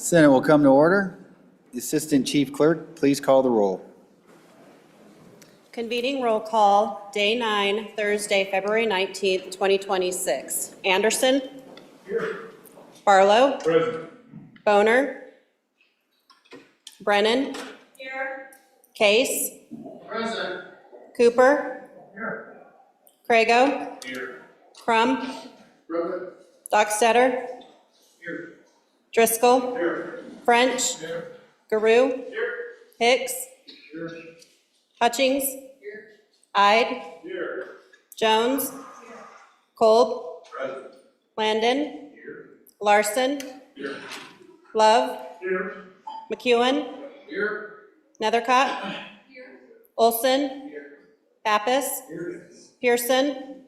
Senate will come to order. The Assistant Chief Clerk, please call the roll. Convening roll call, Day 9, Thursday, February 19th, 2026. Anderson? Here. Barlow? Present. Boner? Brennan? Here. Case? Present. Cooper? Here. Crago? Here. Crum? Present. Dockstetter? Here. Driscoll? Here. French? Here. Garou? Here. Hicks? Here. Hutchings? Here. Ide? Here. Jones? Kolb? Present. Landon? Here. Larson? Here. Love? Here. McEwen? Here. Nethercott? Olson? Here. Pappas? Here. Pearson?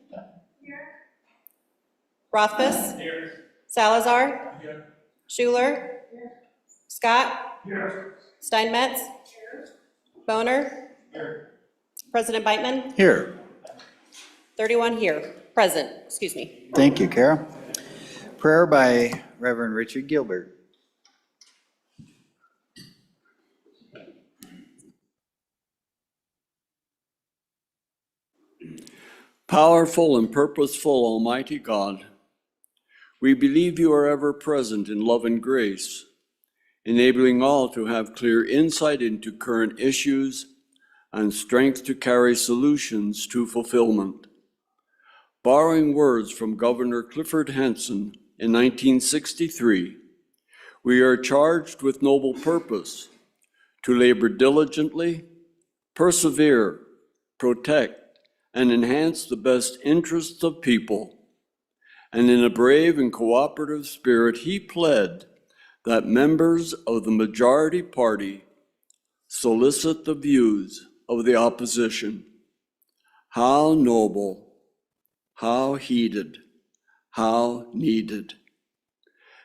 Rothfuss? Here. Salazar? Here. Schuler? Scott? Here. Steinmetz? Boner? Here. President Beitman? Here. 31 here. Present, excuse me. Thank you, Kara. Prayer by Reverend Richard Gilbert. Powerful and purposeful Almighty God, we believe you are ever present in love and grace, enabling all to have clear insight into current issues and strength to carry solutions to fulfillment. Borrowing words from Governor Clifford Henson in 1963, we are charged with noble purpose to labor diligently, persevere, protect, and enhance the best interests of people. And in a brave and cooperative spirit, he pled that members of the majority party solicit the views of the opposition. How noble, how heeded, how needed.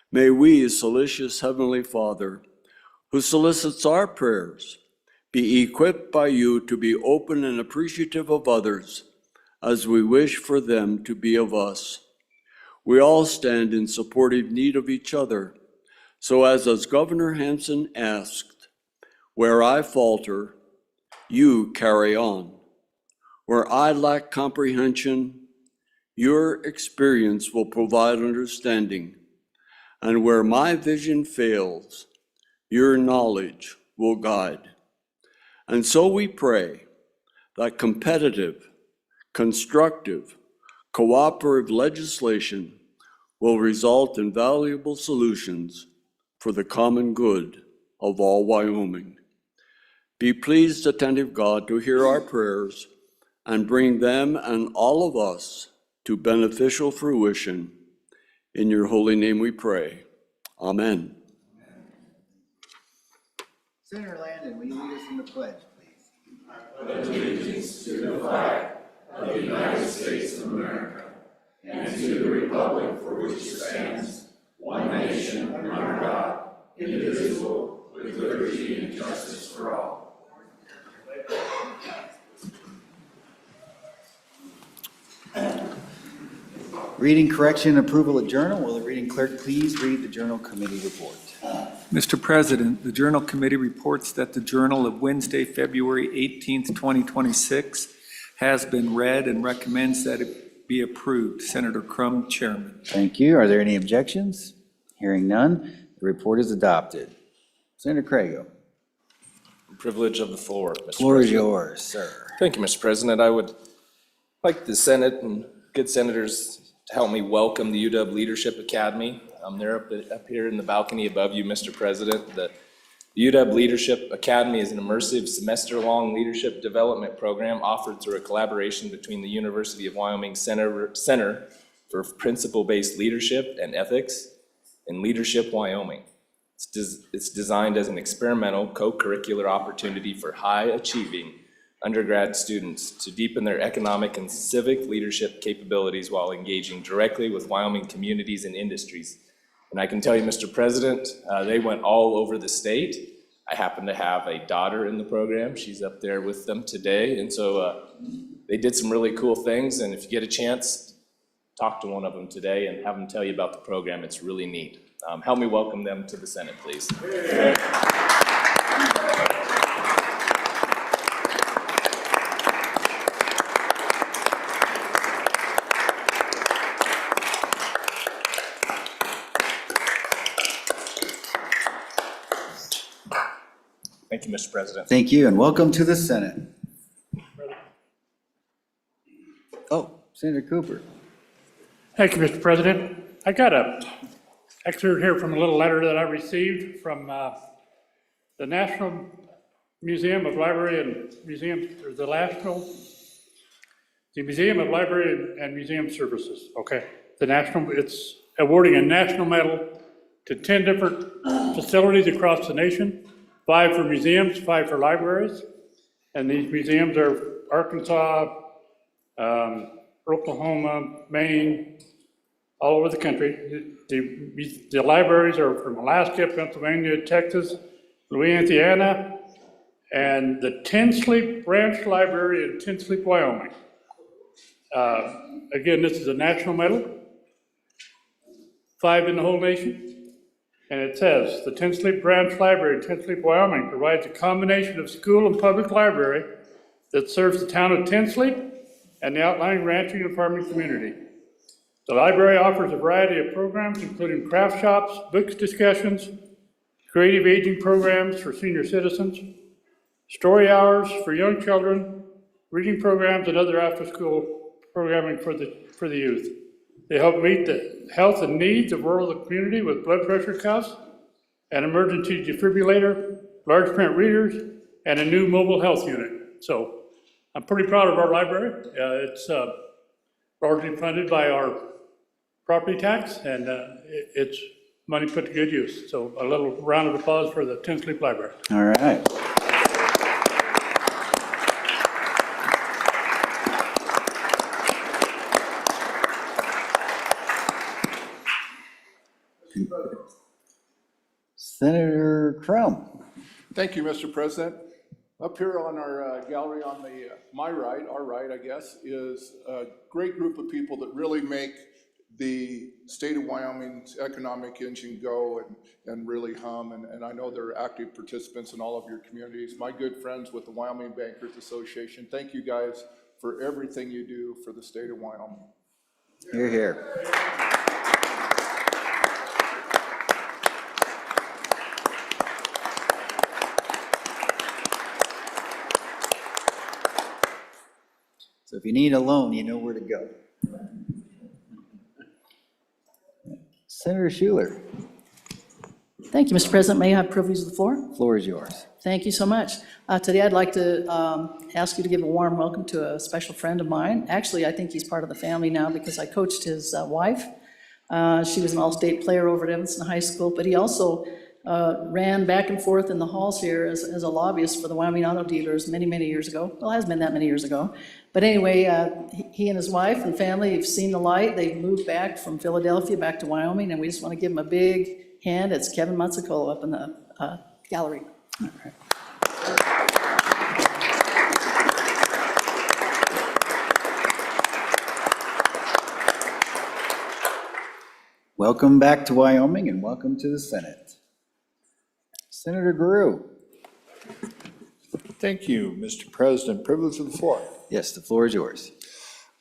May we, solicitous Heavenly Father, who solicits our prayers, be equipped by you to be open and appreciative of others as we wish for them to be of us. We all stand in supportive need of each other, so as Governor Henson asked, where I falter, you carry on. Where I lack comprehension, your experience will provide understanding. And where my vision fails, your knowledge will guide. And so we pray that competitive, constructive, cooperative legislation will result in valuable solutions for the common good of all Wyoming. Be pleased, attentive God, to hear our prayers and bring them and all of us to beneficial fruition. In your holy name we pray. Amen. Senator Landon, will you lead us in the pledge, please? I pledge allegiance to the flag of the United States of America and to the republic for which it stands, one nation under God, indivisible, with liberty and justice for all. Reading correction and approval of journal. Will the reading clerk please read the journal committee report? Mr. President, the Journal Committee reports that the Journal of Wednesday, February 18th, 2026 has been read and recommends that it be approved. Senator Crum, Chairman. Thank you. Are there any objections? Hearing none, the report is adopted. Senator Crago. Privilege of the floor, Mr. Floor is President. yours, sir. Thank you, Mr. President. I would like the Senate and good senators to help me welcome the UW Leadership Academy. They're up here in the balcony above you, Mr. President. The UW Leadership Academy is an immersive semester-long leadership development program offered through a collaboration between the University of Wyoming Center for Principle-Based Leadership and Ethics and Leadership Wyoming. It's designed as an experimental co-curricular opportunity for high-achieving undergrad students to deepen their economic and civic leadership capabilities while engaging directly with Wyoming communities and industries. And I can tell you, Mr. President, they went all over the state. I happen to have a daughter in the program. She's up there with them today. And so they did some really cool things. And if you get a chance, talk to one of them today and have them tell you about the program. It's really neat. Help me welcome them to the Senate, please. Thank you, Mr. President. Thank you, and welcome to the Senate. Oh, Senator Cooper. Thank you, Mr. President. I got a excerpt here from a little letter that I received from the National Museum of Library and Museums, or the Museum of Library and Museum Services, okay? It's awarding a national medal to 10 different facilities across the nation, 5 for museums, 5 for libraries. And these museums are Arkansas, Oklahoma, Maine, all over the country. The libraries are from Alaska, Pennsylvania, Texas, Louisiana, and the Tinsley Branch Library in Tinsley, Wyoming. Again, this is a national medal, 5 in the whole nation. And it says, the Tinsley Branch Library in Tinsley, Wyoming provides a combination of school and public library that serves the town of Tinsley and the outlying ranching and farming community. The library offers a variety of programs, including craft shops, books discussions, creative aging programs for senior citizens, story hours for young children, reading programs, and other after-school programming for the youth. They help meet the health and needs of rural community with blood pressure cuffs, an emergency defibrillator, large print readers, and a new mobile health unit. So I'm pretty proud of our library. It's largely funded by our property tax, and it's money put to good use. So a little round of applause for the Tinsley Library. All right. Senator Crum. Thank you, Mr. President. Up here on our gallery on my right, our right, I guess, is a great group of people that really make the state of Wyoming's economic engine go and really hum. And I know they're active participants in all of your communities. My good friends with the Wyoming Bankers Association, thank you guys for everything you do for the state of Wyoming. You're here. So if you need a loan, you know where to go. Senator Schuler, Thank you, Mr. President. May I have privilege of the floor? floor is yours. Thank you so much. Today, I'd like to ask you to give a warm welcome to a special friend of mine. Actually, I think he's part of the family now because I coached his wife. She was an all-state player over at Evanston High School, but he also ran back and forth in the halls here as a lobbyist for the Wyoming auto dealers many, many years ago. Well, it hasn't been that many years ago. But anyway, he and his wife and family have seen the light. They've moved back from Philadelphia back to Wyoming, and we just want to give him a big hand. It's Kevin Matsukolo up in the gallery. All right. Welcome back to Wyoming and welcome to the Senate. Senator Guru. Thank you, Mr. President. Privilege of the floor. Yes, the floor is yours.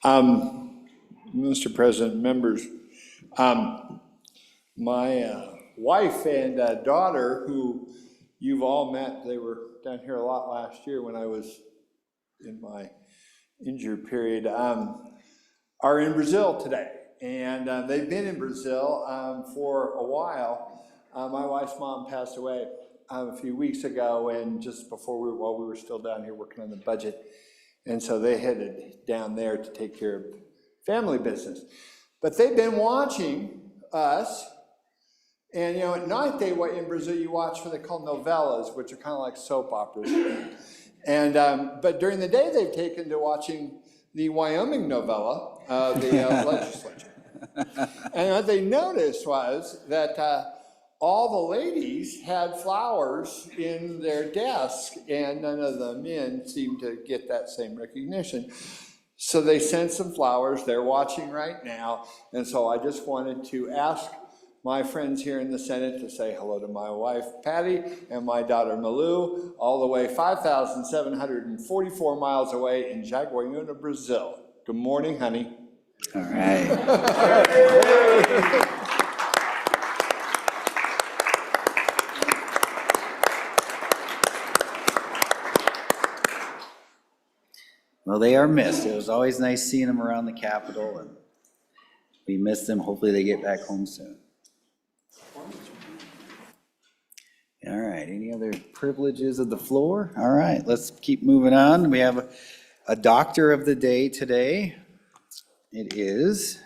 Mr. President, members, my wife and daughter, who you've all met, they were down here a lot last year when I was in my injured period, are in Brazil today. And they've been in Brazil for a while. My wife's mom passed away a few weeks ago, and just before while we were still down here working on the budget. And so they headed down there to take care of family business. But they've been watching us, and you know, at night in Brazil you watch what they call novellas, which are kind of like soap operas. And but during the day they've taken to watching the Wyoming novella, the legislature. And what they noticed was that all the ladies had flowers in their desk, and none of the men seemed to get that same recognition. So they sent some flowers. They're watching right now. And so I just wanted to ask my friends here in the Senate to say hello to my wife, Patty, and my daughter, Malu, all the way 5,744 miles away in Jaguariúna, Brazil. Good morning, honey. All right. Well, they are missed. It was always nice seeing them around the Capitol, and we miss them. Hopefully they get back home soon. All right, any other privileges of the floor? All right, let's keep moving on. We have a doctor of the day today. It is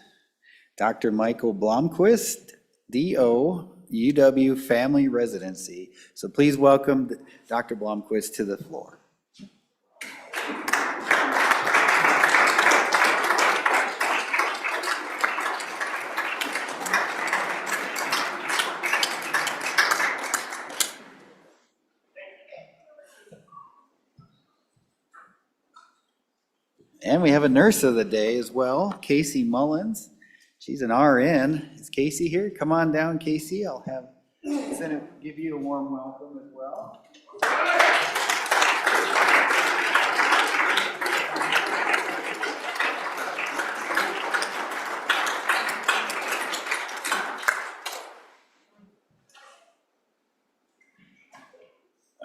Dr. Michael Blomquist, DO, UW Family Residency. So please welcome Dr. Blomquist to the floor. And we have a nurse of the day as well, Casey Mullins. She's an RN. Is Casey here? Come on down, Casey. I'll have Senate give you a warm welcome as well.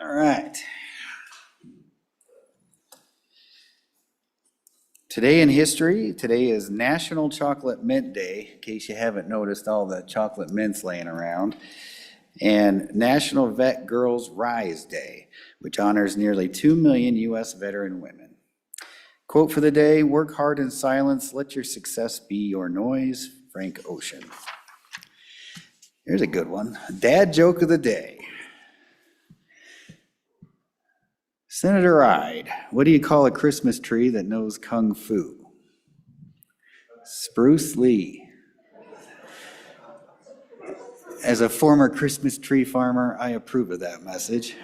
All right. Today in history, today is National Chocolate Mint Day, in case you haven't noticed all the chocolate mints laying around, and National Vet Girls Rise Day, which honors nearly 2 million U.S. veteran women. Quote for the day, work hard in silence, let your success be your noise, Frank Ocean. Here's a good one, dad joke of the day. Senator Ide, what do you call a Christmas tree that knows Kung Fu? Spruce Lee. As a former Christmas tree farmer, I approve of that message.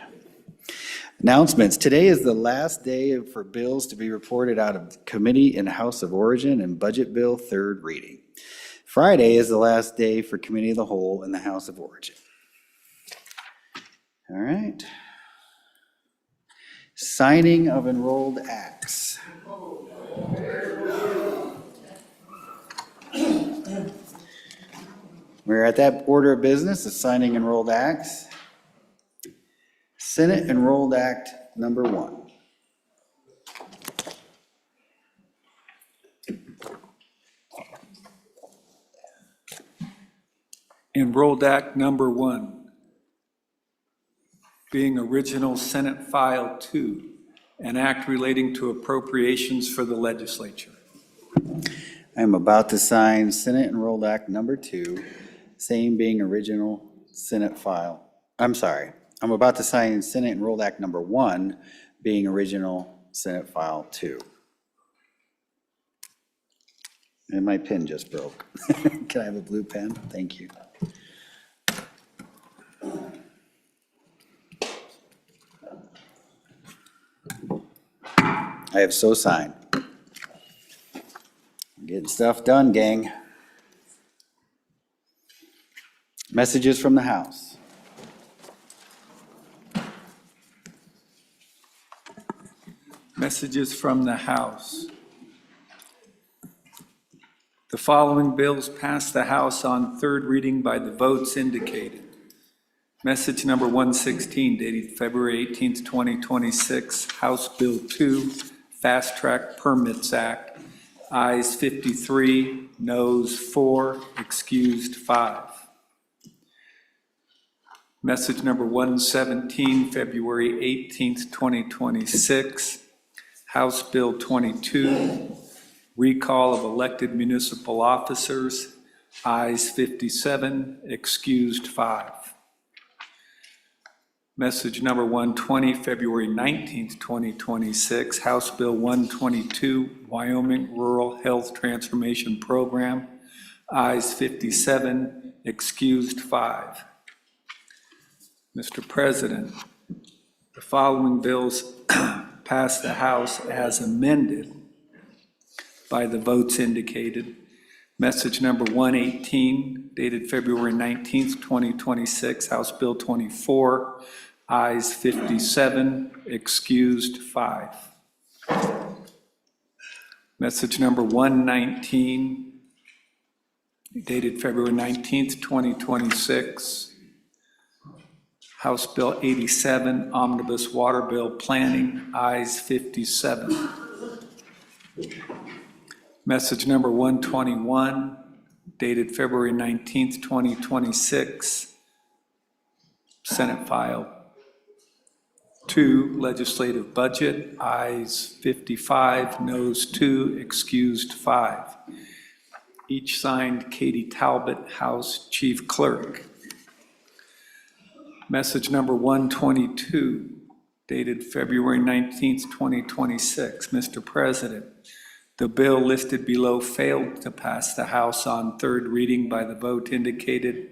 Announcements. Today is the last day for bills to be reported out of committee in House of Origin and Budget Bill third reading. Friday is the last day for Committee of the Whole in the House of Origin. All right. Signing of enrolled acts. We're at that order of business, the signing enrolled acts. Senate Enrolled Act number 1. Enrolled Act number 1, being original Senate File 2, an act relating to appropriations for the legislature. I am about to sign Senate Enrolled Act number 2, same being original Senate file. I'm sorry. I'm about to sign Senate Enrolled Act number 1, being original Senate File 2. And my pen just broke. Can I have a blue pen? Thank you. I have so signed. Getting stuff done, gang. Messages from the House. Messages from the House. The following bills passed the House on third reading by the votes indicated. Message number 116 dated February 18th, 2026, House Bill 2, Fast Track Permits Act, ayes 53, noes 4, excused 5. Message number 117, February 18th, 2026, House Bill 22, Recall of Elected Municipal Officers, ayes 57, excused 5. Message number 120, February 19th, 2026, House Bill 122, Wyoming Rural Health Transformation Program, ayes 57, excused 5. Mr. President, the following bills passed the House as amended by the votes indicated. Message number 118, dated February 19th, 2026, House Bill 24, ayes 57, excused 5. Message number 119, dated February 19th, 2026, House Bill 87, Omnibus Water Bill Planning, ayes 57. Message number 121, dated February 19th, 2026, Senate File 2, Legislative Budget, ayes 55, noes 2, excused 5. Each signed Katie Talbot, House Chief Clerk. Message number 122, dated February 19th, 2026. Mr. President, the bill listed below failed to pass the House on third reading by the vote indicated.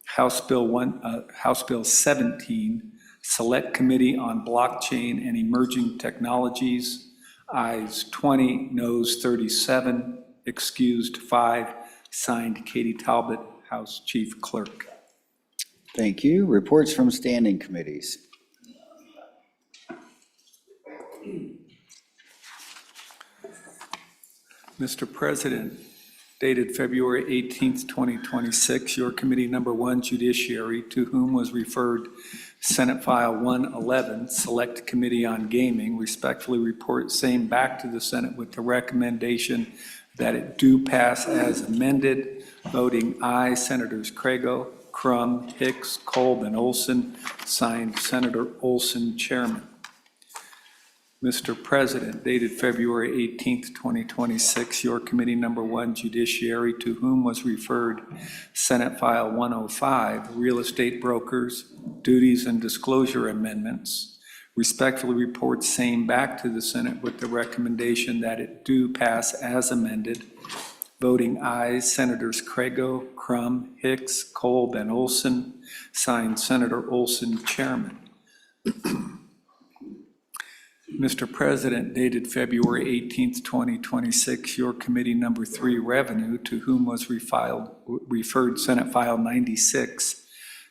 House Bill 17, Select Committee on Blockchain and Emerging Technologies, ayes 20, noes 37, excused 5, signed Katie Talbot, House Chief Clerk. Thank you. Reports from standing committees. Mr. President, dated February 18th, 2026, your committee number 1, Judiciary, to whom was referred Senate File 111, Select Committee on Gaming, respectfully report same back to the Senate with the recommendation that it do pass as amended. Voting aye, Senators Crago, Crum, Hicks, Kolb, and Olson. Signed, Senator Olson, Chairman. Mr. President, dated February 18th, 2026, your committee number 1, Judiciary, to whom was referred Senate File 105, Real Estate Brokers, Duties and Disclosure Amendments, respectfully report same back to the Senate with the recommendation that it do pass as amended. Voting ayes, Senators Crago, Crum, Hicks, Kolb, and Olson. Signed, Senator Olson, Chairman. Mr. President, dated February 18th, 2026, your committee number 3, Revenue, to whom was referred Senate File 96,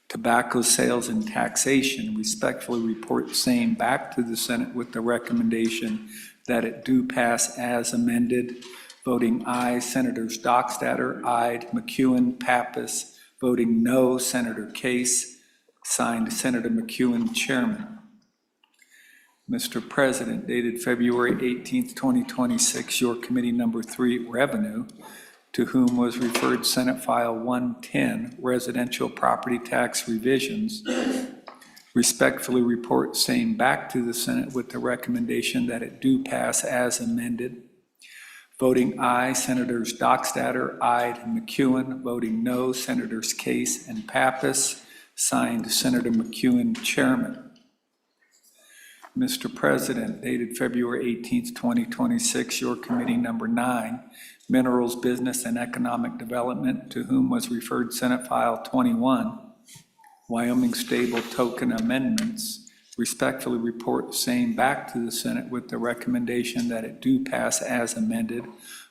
Tobacco Sales and Taxation, respectfully report same back to the Senate with the recommendation that it do pass as amended. Voting aye, Senators Dockstader, Ide, McEwen, Pappas. Voting no, Senator Case. Signed, Senator McEwen, Chairman. Mr. President, dated February 18th, 2026, your committee number 3, Revenue, to whom was referred Senate File 110, Residential Property Tax Revisions, respectfully report same back to the Senate with the recommendation that it do pass as amended. Voting aye, Senators Dockstader, Ide, and McEwen. Voting no, Senators Case and Pappas. Signed, Senator McEwen, Chairman. Mr. President, dated February 18th, 2026, your committee number 9, Minerals, Business, and Economic Development, to whom was referred Senate File 21, Wyoming Stable Token Amendments, respectfully report same back to the Senate with the recommendation that it do pass as amended.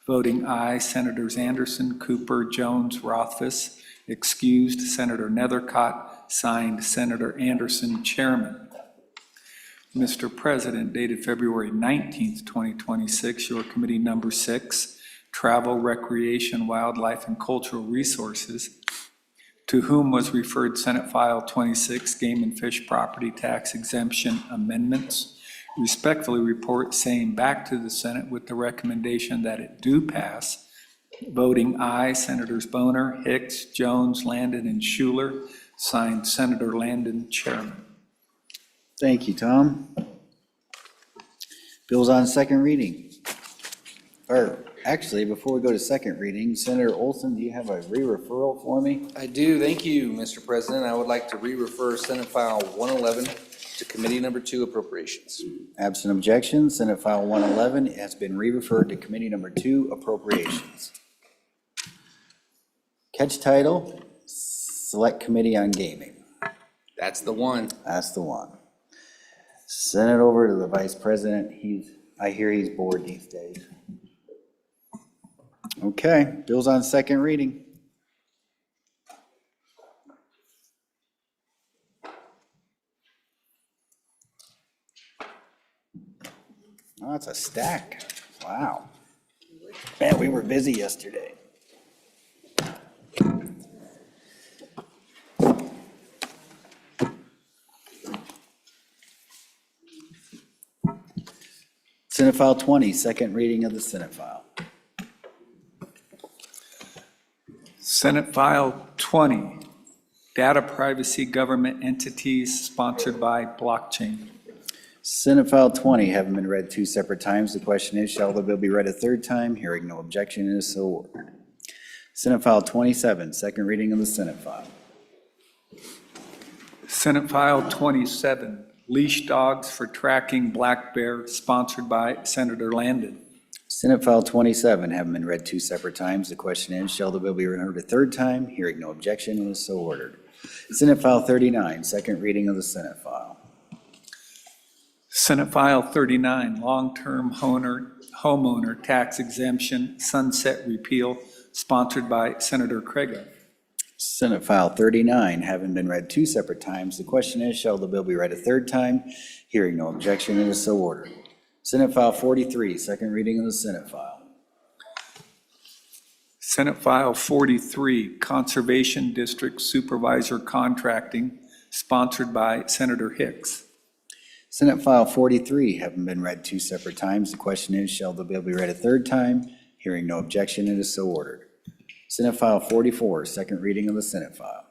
Voting aye, Senators Anderson, Cooper, Jones, Rothfuss. Excused, Senator Nethercott. Signed, Senator Anderson, Chairman. Mr. President, dated February 19th, 2026, your committee number 6, Travel, Recreation, Wildlife, and Cultural Resources, to whom was referred Senate File 26, Game and Fish Property Tax Exemption Amendments, respectfully report same back to the Senate with the recommendation that it do pass. Voting aye, Senators Boner, Hicks, Jones, Landon, and Schuler. Signed, Senator Landon, Chairman. Thank you, Tom. Bills on second reading. Or, actually, before we go to second reading, Senator Olson, do you have a re-referral for me? I do. Thank you, Mr. President. I would like to re-refer Senate File 111 to Committee Number 2 Appropriations. Absent objection, Senate File 111 has been re-referred to Committee Number 2 Appropriations. Catch title, Select Committee on Gaming. That's the one. That's the one. Send it over to the Vice President. I hear he's bored these days. Okay, bills on second reading. Oh, it's a stack. Wow. Man, we were busy yesterday. Senate File 20, second reading of the Senate file. Senate File 20, Data Privacy Government Entities sponsored by Blockchain. Senate File 20, having been read two separate times, the question is, shall the bill be read a third time? Hearing no objection, it is so ordered. Senate File 27, second reading of the Senate file. Senate File 27, Leash Dogs for Tracking Black Bear sponsored by Senator Landon. Senate File 27, having been read two separate times, the question is, shall the bill be read a third time? Hearing no objection, it is so ordered. Senate File 39, second reading of the Senate file. Senate File 39, Long-Term Homeowner Tax Exemption Sunset Repeal sponsored by Senator Craig. Senate File 39, having been read two separate times, the question is, shall the bill be read a third time? Hearing no objection, it is so ordered. Senate File 43, second reading of the Senate file. Senate File 43, Conservation District Supervisor Contracting sponsored by Senator Hicks. Senate File 43, having been read two separate times, the question is, shall the bill be read a third time? Hearing no objection, it is so ordered. Senate File 44, second reading of the Senate file.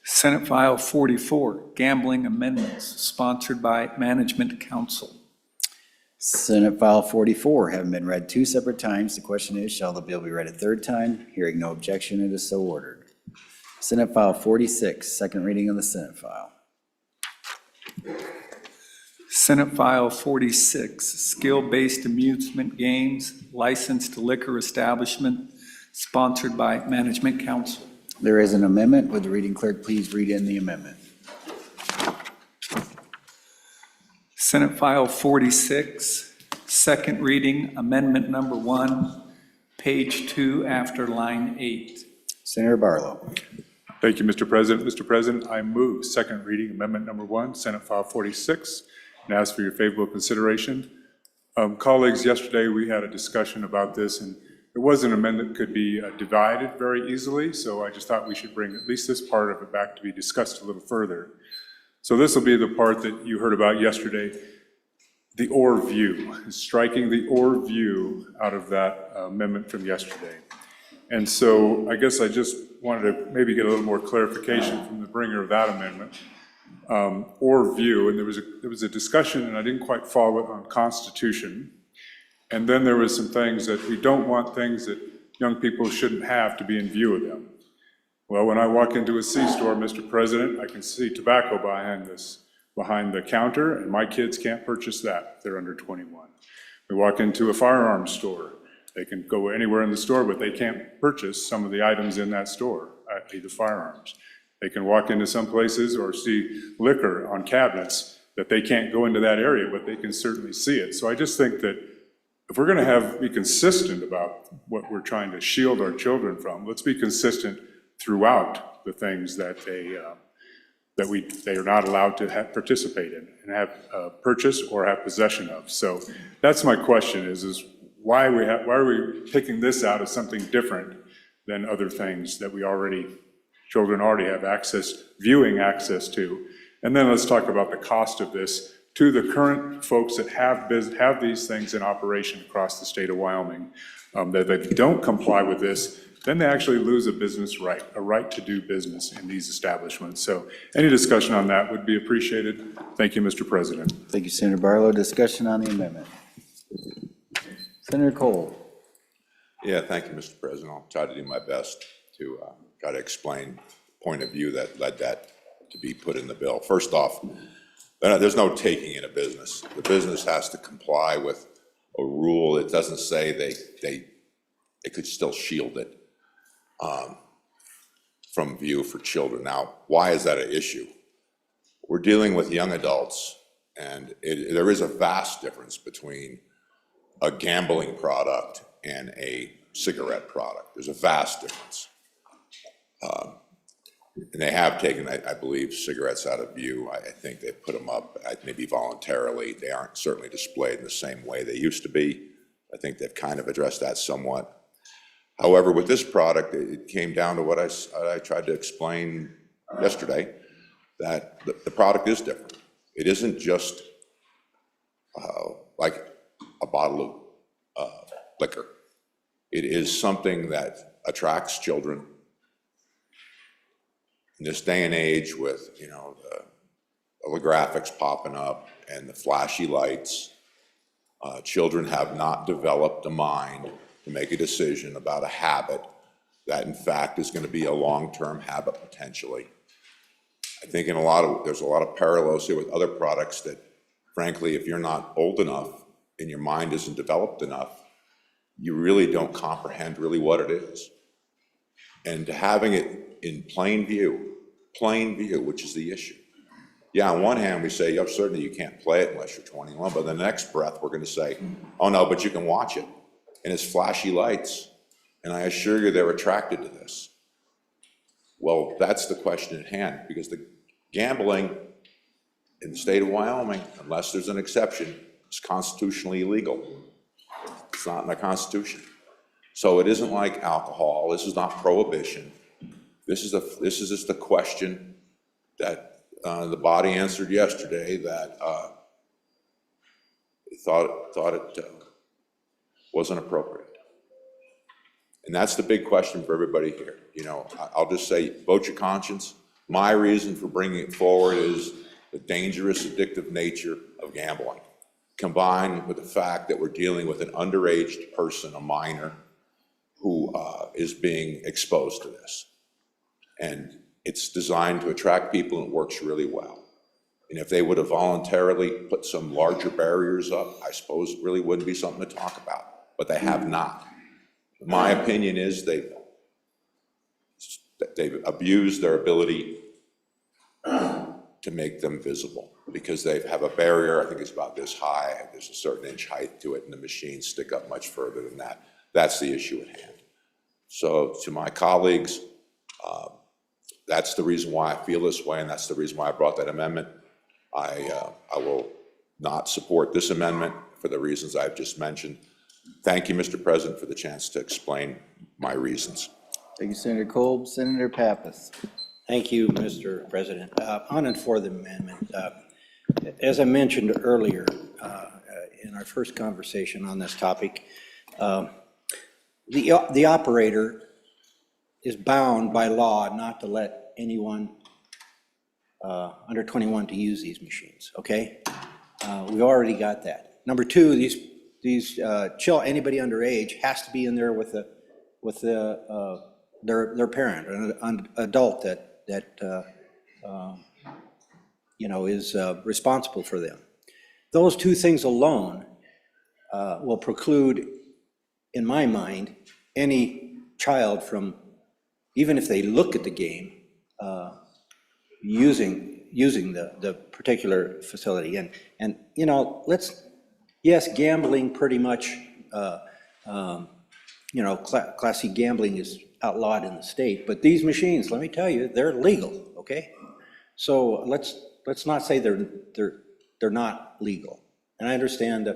Senate File 44, Gambling Amendments sponsored by Management Council. Senate File 44, having been read two separate times, the question is, shall the bill be read a third time? Hearing no objection, it is so ordered. Senate File 46, second reading of the Senate file. Senate File 46, Skill-Based Amusement Games Licensed Liquor Establishment sponsored by Management Council. There is an amendment. Would the reading clerk please read in the amendment? Senate File 46, second reading, Amendment Number 1, page 2 after line 8. Senator Barlow. Thank you, Mr. President. Mr. President, I move second reading Amendment Number 1, Senate File 46, and ask for your favorable consideration. Colleagues, yesterday we had a discussion about this, and it was an amendment that could be divided very easily, so I just thought we should bring at least this part of it back to be discussed a little further. So this will be the part that you heard about yesterday, the or view, striking the or view out of that amendment from yesterday. And so I guess I just wanted to maybe get a little more clarification from the bringer of that amendment. Or view, and there was a discussion, and I didn't quite follow it, on Constitution. And then there was some things that we don't want things that young people shouldn't have to be in view of them. Well, when I walk into a C-store, Mr. President, I can see tobacco behind the counter, and my kids can't purchase that if they're under 21. We walk into a firearms store. They can go anywhere in the store, but they can't purchase some of the items in that store, i.e. the firearms. They can walk into some places or see liquor on cabinets that they can't go into that area, but they can certainly see it. So I just think that if we're going to be consistent about what we're trying to shield our children from, let's be consistent throughout the things that they are not allowed to participate in and have purchase or have possession of. So that's my question: is why are we picking this out as something different than other things that children already have viewing access to? And then let's talk about the cost of this to the current folks that have these things in operation across the state of Wyoming. That if they don't comply with this, then they actually lose a business right, a right to do business in these establishments. So any discussion on that would be appreciated. Thank you, Mr. President. Thank you, Senator Barlow. Discussion on the amendment. Senator Cole. Yeah, thank you, Mr. President. I'll try to do my best to try to explain the point of view that led that to be put in the bill. First off, there's no taking in a business. The business has to comply with a rule. It doesn't say they could still shield it from view for children. Now, why is that an issue? We're dealing with young adults, and there is a vast difference between a gambling product and a cigarette product. There's a vast difference. And they have taken, I believe, cigarettes out of view. I think they've put them up, maybe voluntarily. They aren't certainly displayed in the same way they used to be. I think they've kind of addressed that somewhat. However, with this product, it came down to what I tried to explain yesterday, that the product is different. It isn't just like a bottle of liquor. It is something that attracts children. In this day and age with, you know, the graphics popping up and the flashy lights, children have not developed a mind to make a decision about a habit that in fact is going to be a long-term habit potentially. I think there's a lot of parallels here with other products that, frankly, if you're not old enough and your mind isn't developed enough, you really don't comprehend really what it is. And having it in plain view, which is the issue. Yeah, on one hand, we say, oh, certainly you can't play it unless you're 21, but the next breath, we're gonna say, oh no, but you can watch it. And it's flashy lights, and I assure you they're attracted to this. Well, that's the question at hand, because the gambling in the state of Wyoming, unless there's an exception, is constitutionally illegal. It's not in the Constitution. So it isn't like alcohol. This is not prohibition. This is just a question that the body answered yesterday that thought it wasn't appropriate. And that's the big question for everybody here. You know, I'll just say, vote your conscience. My reason for bringing it forward is the dangerous, addictive nature of gambling, combined with the fact that we're dealing with an underage person, a minor, who is being exposed to this. And it's designed to attract people, and it works really well. And if they would have voluntarily put some larger barriers up, I suppose it really wouldn't be something to talk about, but they have not. My opinion is they've abused their ability to make them visible, because they have a barrier, I think it's about this high, there's a certain inch height to it, and the machines stick up much further than that. That's the issue at hand. So to my colleagues, that's the reason why I feel this way, and that's the reason why I brought that amendment. I will not support this amendment for the reasons I've just mentioned. Thank you, Mr. President, for the chance to explain my reasons. Thank you, Senator Kolb. Senator Pappas. Thank you, Mr. President. On and for the amendment. As I mentioned earlier in our first conversation on this topic, the operator is bound by law not to let anyone under 21 to use these machines, okay? We already got that. Number two, anybody underage has to be in there with their parent, an adult that you know, is responsible for them. Those two things alone will preclude, in my mind, any child from, even if they look at the game, using the particular facility. And you know, yes, gambling pretty much, you know, Class C gambling is outlawed in the state, but these machines, let me tell you, they're legal, okay? So let's not say they're not legal. And I understand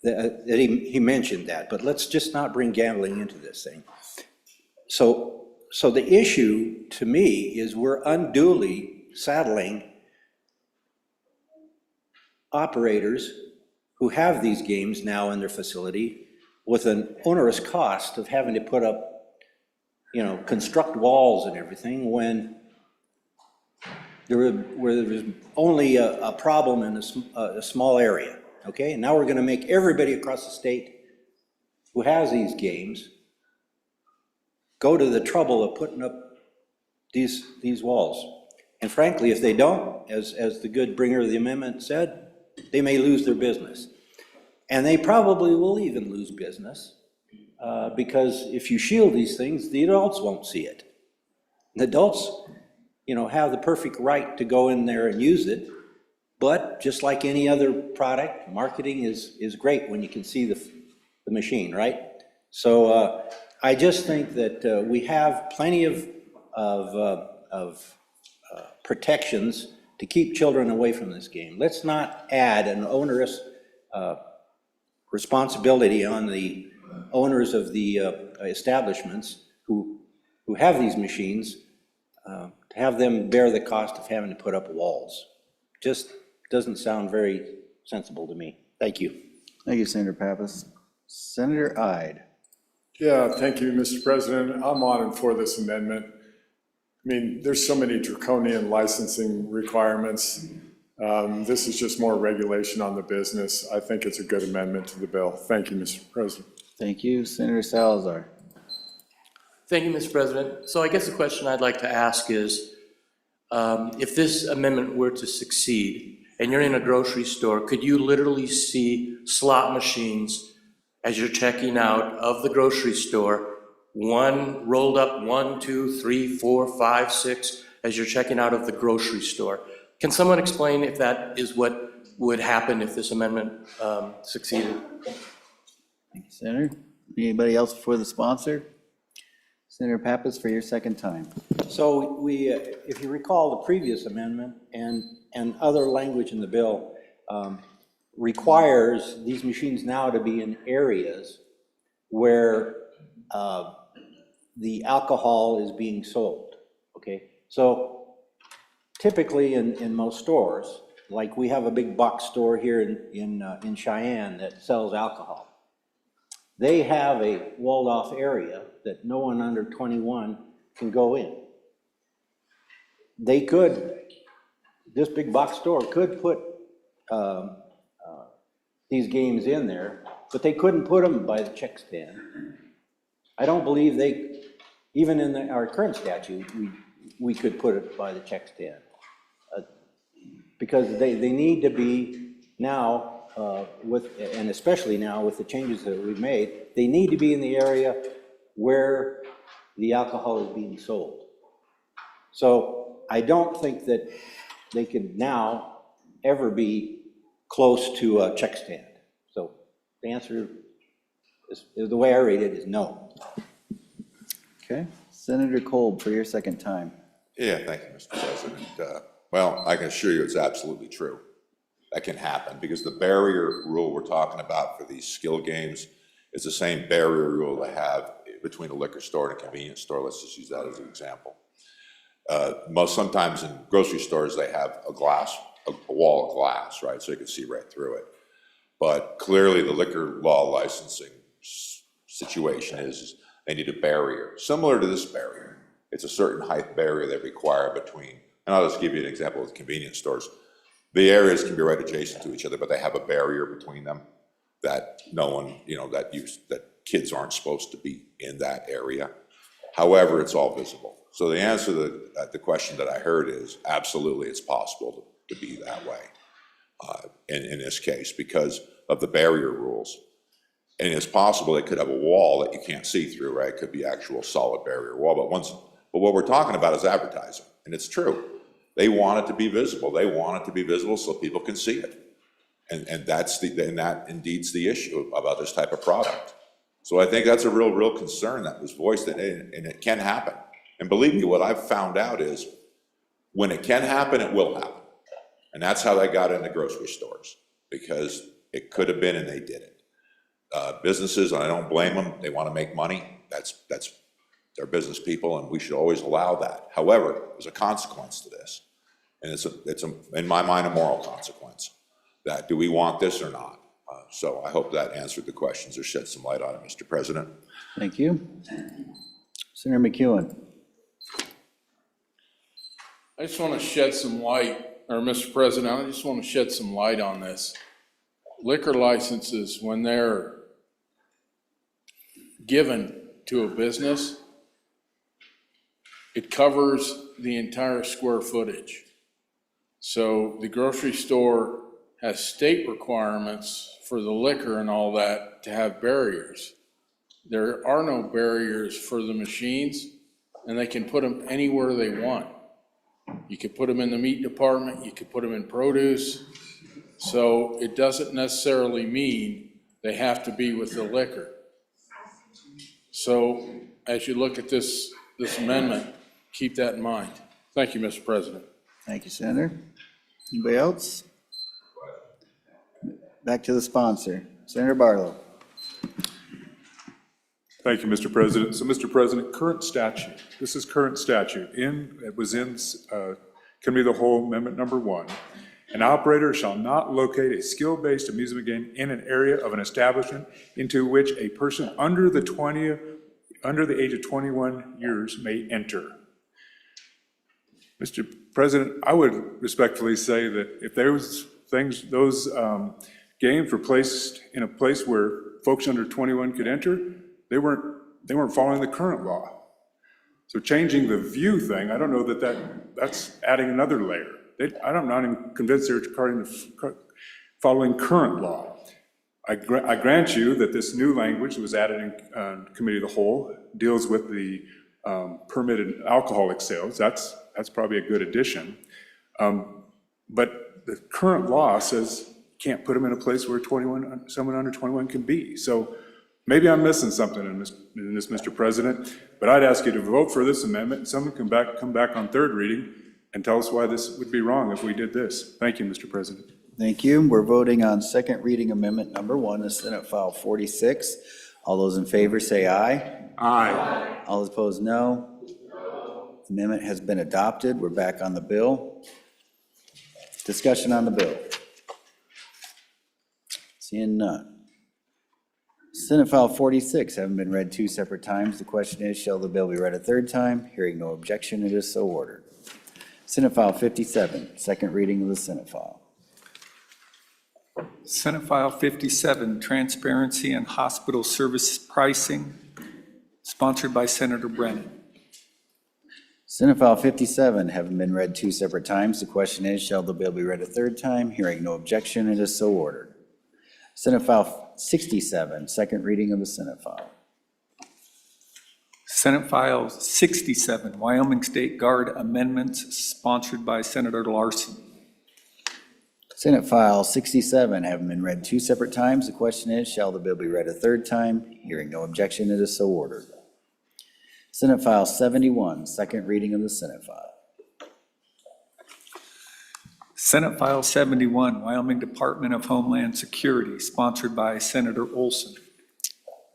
that he mentioned that, but let's just not bring gambling into this thing. So the issue to me is we're unduly saddling operators who have these games now in their facility with an onerous cost of having to put up, you know, construct walls and everything when there was only a problem in a small area, okay? And now we're gonna make everybody across the state who has these games go to the trouble of putting up these walls. And frankly, if they don't, as the good bringer of the amendment said, they may lose their business. And they probably will even lose business because if you shield these things, the adults won't see it. The adults, you know, have the perfect right to go in there and use it. But just like any other product, marketing is great when you can see the machine, right? So I just think that we have plenty of protections to keep children away from this game. Let's not add an onerous responsibility on the owners of the establishments who have these machines, to have them bear the cost of having to put up walls. Just doesn't sound very sensible to me. Thank you. Thank you, Senator Pappas. Senator Ide. Yeah, thank you, Mr. President. I'm on and for this amendment. I mean, there's so many draconian licensing requirements. This is just more regulation on the business. I think it's a good amendment to the bill. Thank you, Mr. President. Thank you, Senator Salazar. Thank you, Mr. President. So I guess the question I'd like to ask is, if this amendment were to succeed, and you're in a grocery store, could you literally see slot machines as you're checking out of the grocery store, one rolled up, 1, 2, 3, 4, 5, 6, as you're checking out of the grocery store? Can someone explain if that is what would happen if this amendment succeeded? Thank you, Senator. Anybody else before the sponsor? Senator Pappas, for your second time. So we, if you recall the previous amendment and other language in the bill, requires these machines now to be in areas where the alcohol is being sold, okay? So typically in most stores, like we have a big box store here in Cheyenne that sells alcohol. They have a walled-off area that no one under 21 can go in. They could, this big box store could put these games in there, but they couldn't put them by the check stand. I don't believe they, even in our current statute, we could put it by the check stand. Because they need to be now, and especially now with the changes that we've made, they need to be in the area where the alcohol is being sold. So I don't think that they can now ever be close to a check stand. So the answer is, the way I read it, is no. Okay. Senator Kolb, for your second time. Yeah, thank you, Mr. President. Well, I can assure you it's absolutely true. That can happen because the barrier rule we're talking about for these skill games is the same barrier rule they have between a liquor store and a convenience store. Let's just use that as an example. Sometimes in grocery stores, they have a wall of glass, right? So you can see right through it. But clearly the liquor law licensing situation is they need a barrier, similar to this barrier. It's a certain height barrier they require between, and I'll just give you an example with convenience stores. The areas can be right adjacent to each other, but they have a barrier between them that no one, that kids aren't supposed to be in that area. However, it's all visible. So the answer to the question that I heard is absolutely it's possible to be that way in this case because of the barrier rules. And it's possible they could have a wall that you can't see through, right? It could be actual solid barrier wall, but what we're talking about is advertising, and it's true. They want it to be visible. They want it to be visible so people can see it. And that indeed's the issue about this type of product. So I think that's a real concern that was voiced, and it can happen. And believe me, what I've found out is when it can happen, it will happen. And that's how they got into grocery stores, because it could have been and they did it. Businesses, and I don't blame them, they want to make money. That's they're business people, and we should always allow that. However, there's a consequence to this. And it's in my mind, a moral consequence. That do we want this or not? So I hope that answered the questions or shed some light on it, Mr. President. Thank you. Senator McEwen. I just want to shed some light, or Mr. President, I just want to shed some light on this. Liquor licenses, when they're given to a business, it covers the entire square footage. So the grocery store has state requirements for the liquor and all that to have barriers. There are no barriers for the machines, and they can put them anywhere they want. You could put them in the meat department, you could put them in produce. So it doesn't necessarily mean they have to be with the liquor. So as you look at this amendment, keep that in mind. Thank you, Mr. President. Thank you, Senator. Anybody else? Back to the sponsor, Senator Barlow. Thank you, Mr. President. So, Mr. President, current statute, this is current statute. It was in Committee of the Whole Amendment Number 1. An operator shall not locate a skill-based amusement game in an area of an establishment into which a person under the age of 21 years may enter. Mr. President, I would respectfully say that if those games were placed in a place where folks under 21 could enter, they weren't following the current law. So changing the view thing, I don't know that's adding another layer. I'm not even convinced they're following current law. I grant you that this new language that was added in Committee of the Whole deals with the permitted alcoholic sales. That's probably a good addition. But the current law says you can't put them in a place where someone under 21 can be. So maybe I'm missing something in this, Mr. President, but I'd ask you to vote for this amendment. Someone come back on third reading and tell us why this would be wrong if we did this. Thank you, Mr. President. Thank you. We're voting on second reading amendment number 1, the Senate File 46. All those in favor say aye. Aye. All those opposed, no. Amendment has been adopted. We're back on the bill. Discussion on the bill. Seeing none. Senate File 46 having been read 2 separate times. The question is, shall the bill be read a third time? Hearing no objection, it is so ordered. Senate File 57, second reading of the Senate File. Senate File 57, Transparency and Hospital Service Pricing, sponsored by Senator Brennan. Senate File 57 having been read 2 separate times. The question is, shall the bill be read a third time? Hearing no objection, it is so ordered. Senate File 67, second reading of the Senate File. Senate File 67, Wyoming State Guard Amendments, sponsored by Senator Larson. Senate File 67 having been read 2 separate times. The question is, shall the bill be read a third time? Hearing no objection, it is so ordered. Senate File 71, second reading of the Senate File. Senate File 71, Wyoming Department of Homeland Security, sponsored by Senator Olson.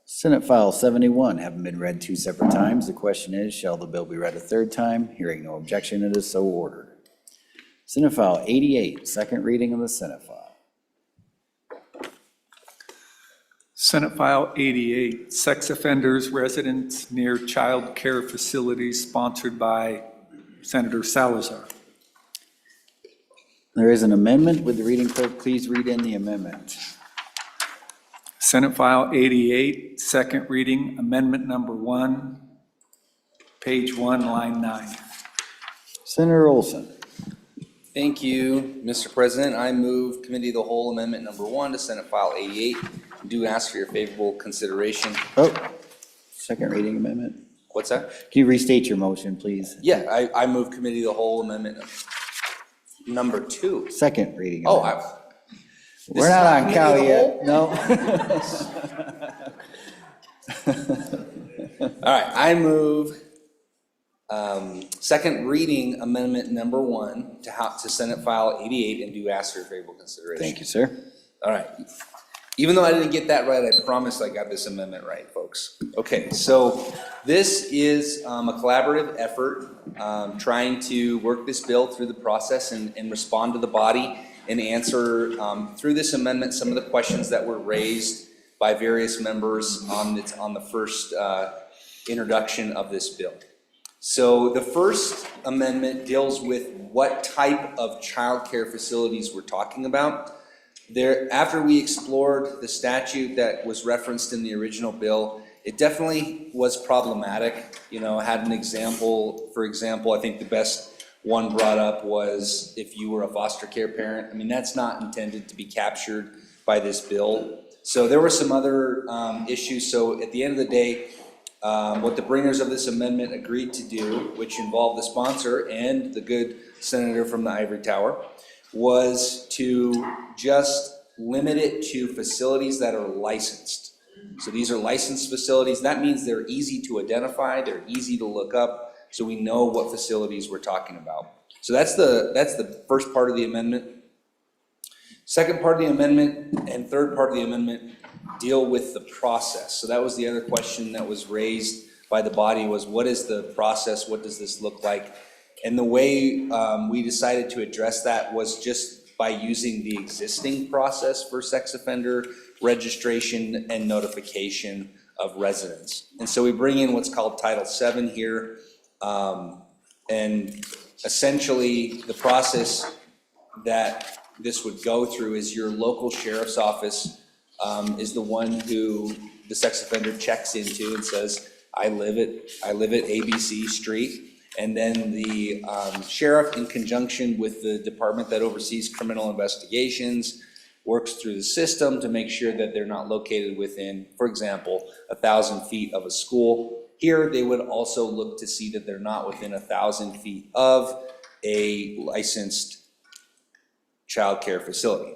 Senate File 71 having been read 2 separate times. The question is, shall the bill be read a third time? Hearing no objection, it is so ordered. Senate File 88, second reading of the Senate File. Senate File 88, Sex Offenders Residents Near Child Care Facilities, sponsored by Senator Salazar. There is an amendment. Would the reading clerk please read in the amendment? Senate File 88, second reading, Amendment Number 1, page 1, line 9. Senator Olson. Thank you, Mr. President. I move Committee of the Whole Amendment Number 1 to Senate File 88. I do ask for your favorable consideration. Oh, second reading amendment. What's that? Can you restate your motion, please? Yeah, I move Committee of the Whole Amendment Number 2. Second reading Oh, amendment. We're not on cow yet, no. All right, I move second reading amendment number 1 to Senate File 88 and do ask for your favorable consideration. Thank you, sir. All right. Even though I didn't get that right, I promise I got this amendment right, folks. Okay, so this is a collaborative effort trying to work this bill through the process and respond to the body and answer through this amendment some of the questions that were raised by various members on the first introduction of this bill. So the first amendment deals with what type of child care facilities we're talking about. After we explored the statute that was referenced in the original bill, it definitely was problematic. You know, I had an example, for example, I think the best one brought up was if you were a foster care parent. I mean, that's not intended to be captured by this bill. So there were some other issues. So at the end of the day, What the bringers of this amendment agreed to do, which involved the sponsor and the good senator from the ivory tower, was to just limit it to facilities that are licensed. So these are licensed facilities. That means they're easy to identify, they're easy to look up, so we know what facilities we're talking about. So that's the first part of the amendment. Second part of the amendment and third part of the amendment deal with the process. So that was the other question that was raised by the body, was what is the process? What does this look like? And the way we decided to address that was just by using the existing process for sex offender registration and notification of residents. And so we bring in what's called Title VII here. And essentially the process that this would go through is your local sheriff's office is the one who the sex offender checks into and says, I live at ABC Street. And then the sheriff, in conjunction with the department that oversees criminal investigations, works through the system to make sure that they're not located within, for example, 1,000 feet of a school. Here, they would also look to see that they're not within 1,000 feet of a licensed childcare facility.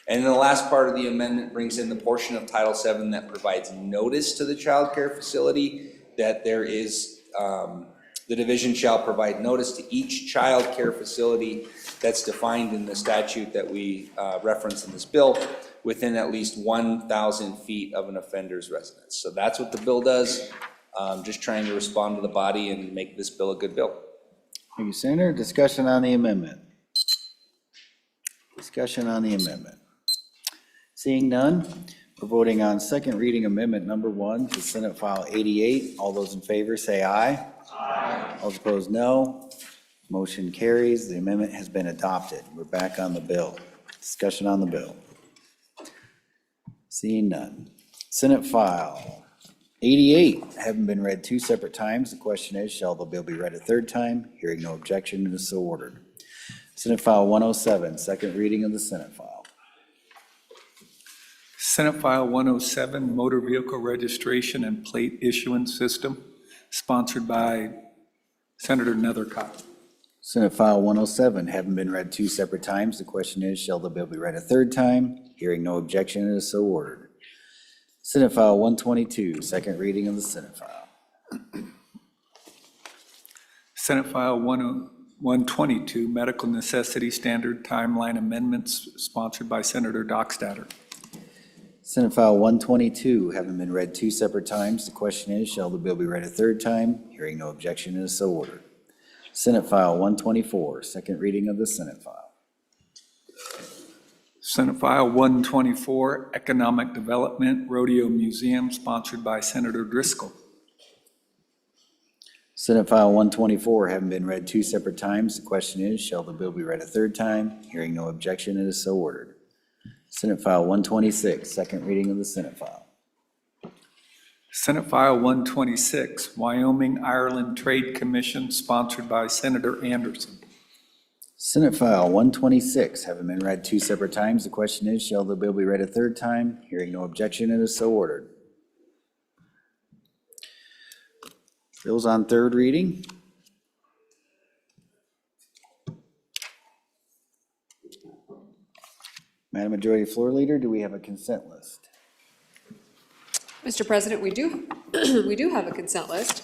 And then the last part of the amendment brings in the portion of Title VII that provides notice to the childcare facility that there is, the division shall provide notice to each child care facility that's defined in the statute that we reference in this bill within at least 1,000 feet of an offender's residence. So that's what the bill does. Just trying to respond to the body and make this bill a good bill. Thank you, Senator. Discussion on the amendment. Discussion on the amendment. Seeing none, we're voting on second reading amendment number 1 to Senate File 88. All those in favor say aye. Aye. All opposed, no. Motion carries. The amendment has been adopted. We're back on the bill. Discussion on the bill. Seeing none. Senate File 88, having been read 2 separate times. The question is, shall the bill be read a third time? Hearing no objection, it is so ordered. Senate File 107, second reading of the Senate File. Senate File 107, Motor Vehicle Registration and Plate Issuance System, sponsored by Senator Nethercott. Senate File 107, having been read 2 separate times. The question is, shall the bill be read a third time? Hearing no objection, it is so ordered. Senate File 122, second reading of the Senate File. Senate File 122, Medical Necessity Standard Timeline Amendments, sponsored by Senator Dockstader. Senate File 122, having been read 2 separate times. The question is, shall the bill be read a third time? Hearing no objection, it is so ordered. Senate File 124, second reading of the Senate File. Senate File 124, Economic Development Rodeo Museum, sponsored by Senator Driscoll. Senate File 124, having been read 2 separate times. The question is, shall the bill be read a third time? Hearing no objection, it is so ordered. Senate File 126, second reading of the Senate File. Senate File 126, Wyoming Ireland Trade Commission, sponsored by Senator Anderson. Senate File 126, having been read 2 separate times. The question is, shall the bill be read a third time? Hearing no objection, it is so ordered. Bills on third reading. Madam Majority Floor Leader, do we have a consent list? Mr. President, we do, we do have a consent list.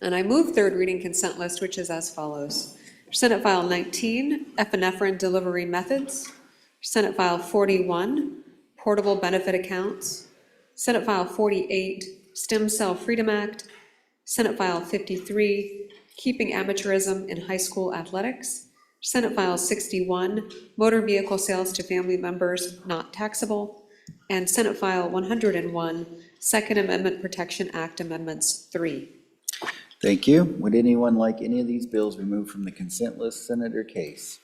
And I move third reading consent list, which is as follows. Senate File 19, epinephrine delivery methods. Senate File 41, portable benefit accounts. Senate File 48, Stem Cell Freedom Act. Senate File 53, keeping amateurism in high school athletics. Senate File 61, motor vehicle sales to family members not taxable. And Senate File 101, Second Amendment Protection Act Amendments 3. Thank you. Would anyone like any of these bills removed from the consent list? Senator Case.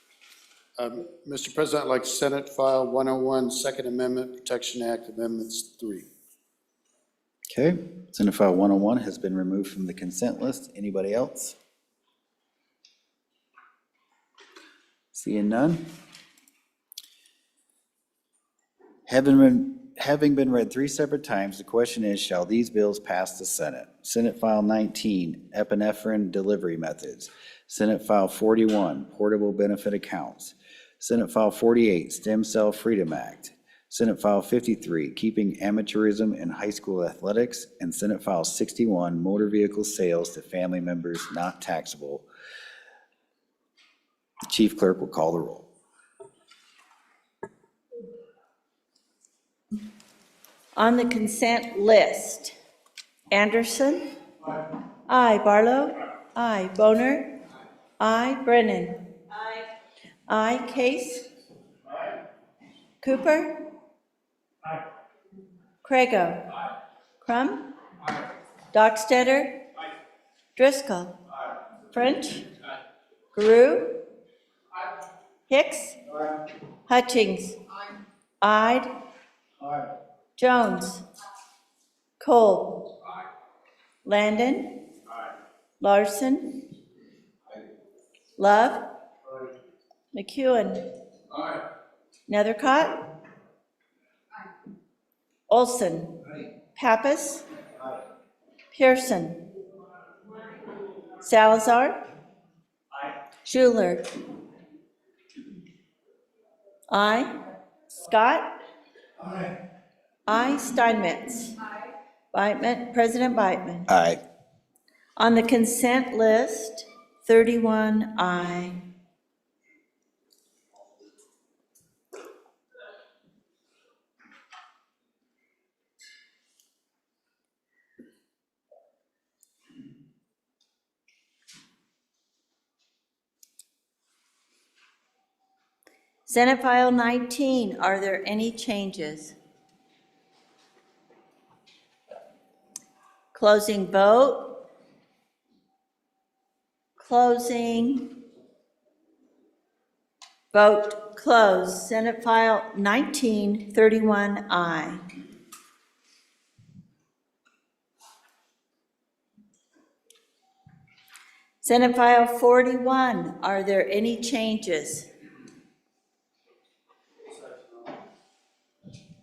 Mr. President, I'd like Senate File 101, Second Amendment Protection Act Amendments 3. Okay. Senate File 101 has been removed from the consent list. Anybody else? Seeing none. Having having been read 3 separate times, the question is, shall these bills pass the Senate? Senate File 19, epinephrine delivery methods. Senate File 41, portable benefit accounts. Senate File 48, Stem Cell Freedom Act. Senate File 53, keeping amateurism in high school athletics. And Senate File 61, motor vehicle sales to family members not taxable. The Chief Clerk will call the roll. On the consent list, Anderson? Aye. Barlow? Aye. Boner? Aye. Brennan? Aye. Case? Cooper? Crago? Crum? Dockstetter? Driscoll? French? Guru? Hicks? Hutchings? Ide? Jones? Cole? Landon? Larson? Love? McEwen? Nethercott? Olson? Pappas? Pearson? Salazar? Schuler? Aye. Scott? Aye. Steinmetz? President Beitman? Aye. On the consent list, 31 aye. Senate File 19, are there any changes? Closing vote. Closing. Vote closed. Senate File 19, 31 aye. Senate File 41, are there any changes?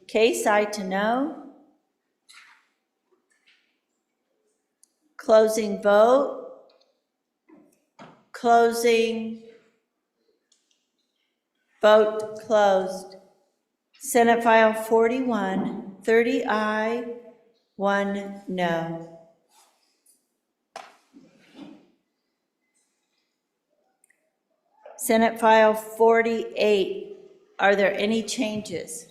Case, aye to no. Closing vote. Closing. Vote closed. Senate File 41, 30 aye, 1 no. Senate File 48, are there any changes?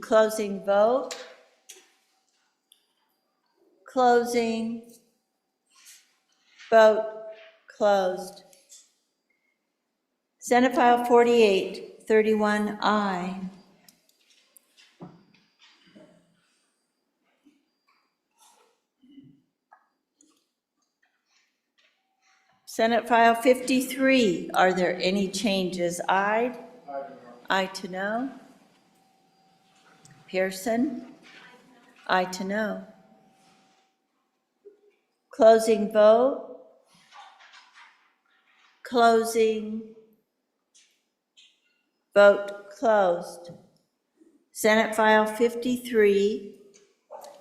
Closing vote. Closing. Vote closed. Senate File 48, 31 aye. Senate File 53, are there any changes? Aye. Aye to no. Pearson? Aye to no. Closing vote. Closing. Vote closed. Senate File 53,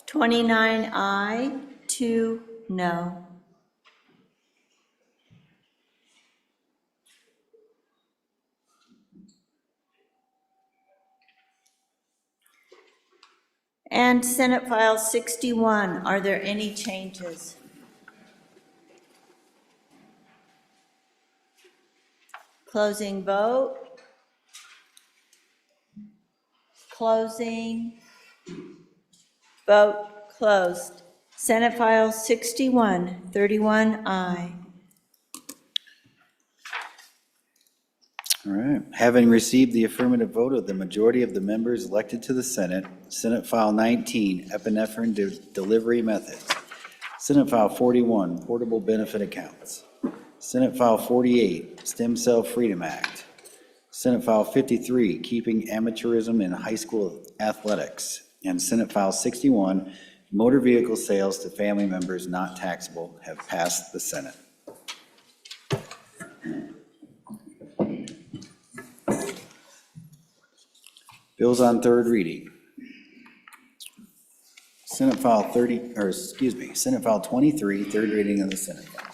29 aye, 2 no. And Senate File 61, are there any changes? Closing vote. Closing. Vote closed. Senate File 61, 31 aye. All right. Having received the affirmative vote of the majority of the members elected to the Senate, Senate File 19, epinephrine delivery methods. Senate File 41, portable benefit accounts. Senate File 48, Stem Cell Freedom Act. Senate File 53, keeping amateurism in high school athletics. And Senate File 61, motor vehicle sales to family members not taxable, have passed the Senate. Bills on third reading. Senate File 23, third reading of the Senate file.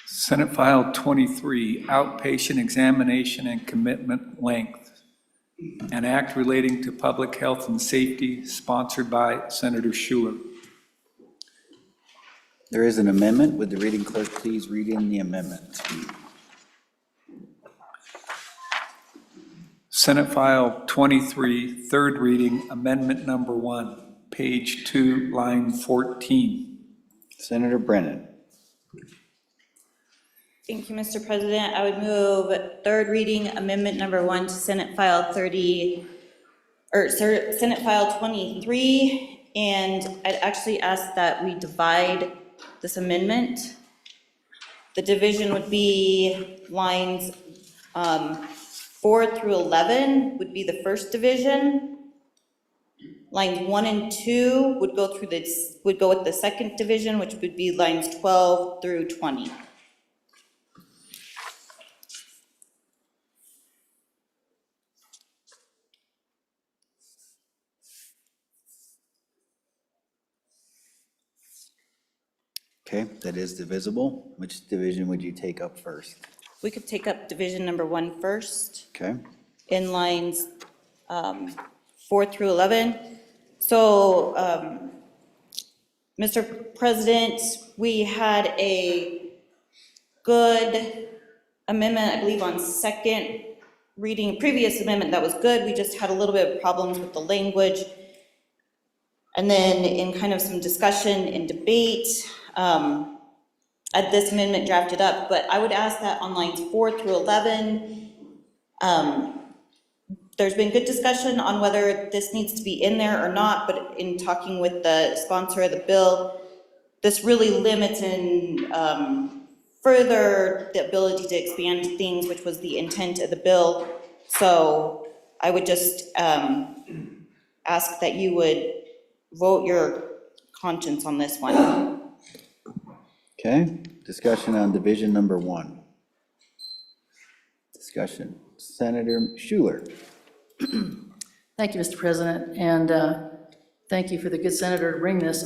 Senate File 23, outpatient examination and commitment length. An act relating to public health and safety, sponsored by Senator Schuler. There is an amendment. Would the reading clerk please read in the amendment? Senate File 23, third reading, amendment number 1, page 2, line 14. Senator Brennan. Thank you, Mr. President. I would move third reading amendment number 1 to Senate File 23, and I'd actually ask that we divide this amendment. The division would be lines 4 through 11 would be the first division. Lines 1 and 2 would go with the second division, which would be lines 12 through 20. Okay, that is divisible. Which division would you take up first? We could take up division number 1 first. Okay. In lines 4 through 11. So, Mr. President, we had a good amendment, I believe, on second reading, previous amendment that was good. We just had a little bit of problems with the language. And then in kind of some discussion and debate, this amendment drafted up, but I would ask that on lines 4 through 11, there's been good discussion on whether this needs to be in there or not, but in talking with the sponsor of the bill, this really limits and further the ability to expand things, which was the intent of the bill. So I would just ask that you would vote your conscience on this one. Okay, discussion on division number 1. Discussion, Senator Schuler. Thank you, Mr. President, and thank you for the good senator to bring this.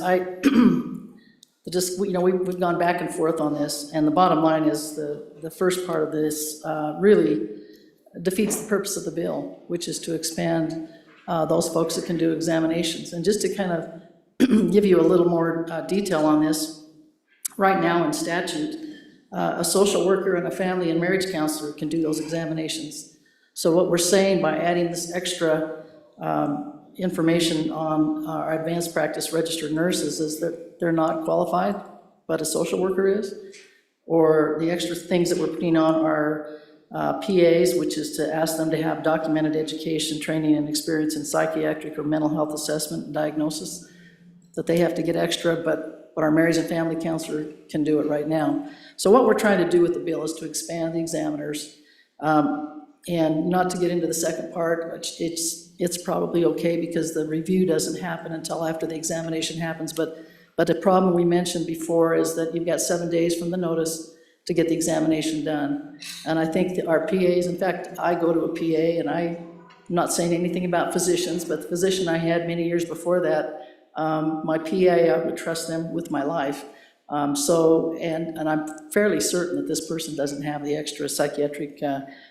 We've gone back and forth on this, and the bottom line is the first part of this really defeats the purpose of the bill, which is to expand those folks that can do examinations. And just to kind of give you a little more detail on this, right now in statute, a social worker and a family and marriage counselor can do those examinations. So what we're saying by adding this extra information on our advanced practice registered nurses is that they're not qualified, but a social worker is. Or the extra things that we're putting on our PAs, which is to ask them to have documented education, training, and experience in psychiatric or mental health assessment and diagnosis, that they have to get extra, but our marriage and family counselor can do it right now. So what we're trying to do with the bill is to expand the examiners, and not to get into the second part, which it's probably okay because the review doesn't happen until after the examination happens, but the problem we mentioned before is that you've got 7 days from the notice to get the examination done. And I think that our PAs, in fact, I go to a PA, and I'm not saying anything about physicians, but the physician I had many years before that, my PA, I would trust them with my life. And I'm fairly certain that this person doesn't have the extra psychiatric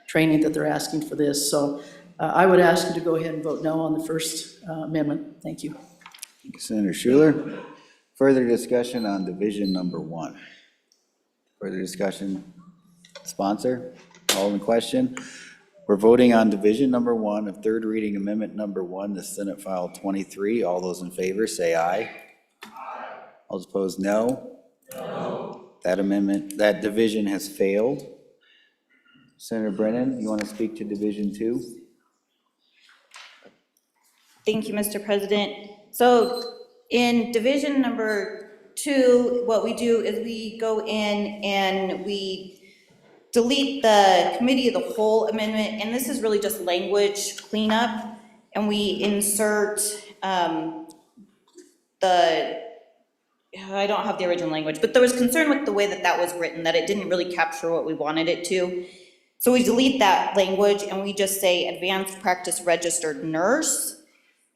training that they're asking for this. So I would ask you to go ahead and vote no on the first amendment. Thank you. Thank you, Senator Schuler. Further discussion on division number 1. Further discussion? Sponsor? All in question? We're voting on division number 1 of third reading amendment number 1 to Senate File 23. All those in favor say aye. Aye. All opposed, no. No. That division has failed. Senator Brennan, you want to speak to division 2? Thank you, Mr. President. So in division number 2, what we do is we go in and we delete the committee of the whole amendment, and this is really just language cleanup, and we insert I don't have the original language, but there was concern with the way that that was written, that it didn't really capture what we wanted it to. So we delete that language and we just say advanced practice registered nurse.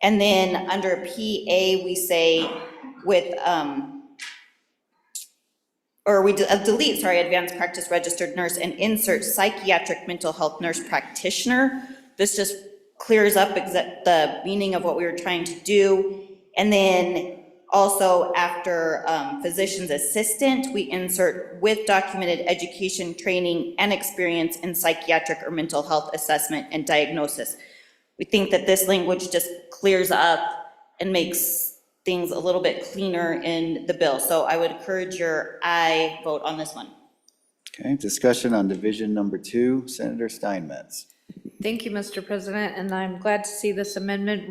And then under PA, we say with, delete, sorry, advanced practice registered nurse and insert psychiatric mental health nurse practitioner. This just clears up the meaning of what we were trying to do. And then also after physician's assistant, we insert with documented education, training, and experience in psychiatric or mental health assessment and diagnosis. We think that this language just clears up and makes things a little bit cleaner in the bill. So I would encourage your aye vote on this one. Okay, discussion on division number 2, Senator Steinmetz. Thank you, Mr. President, and I'm glad to see this amendment.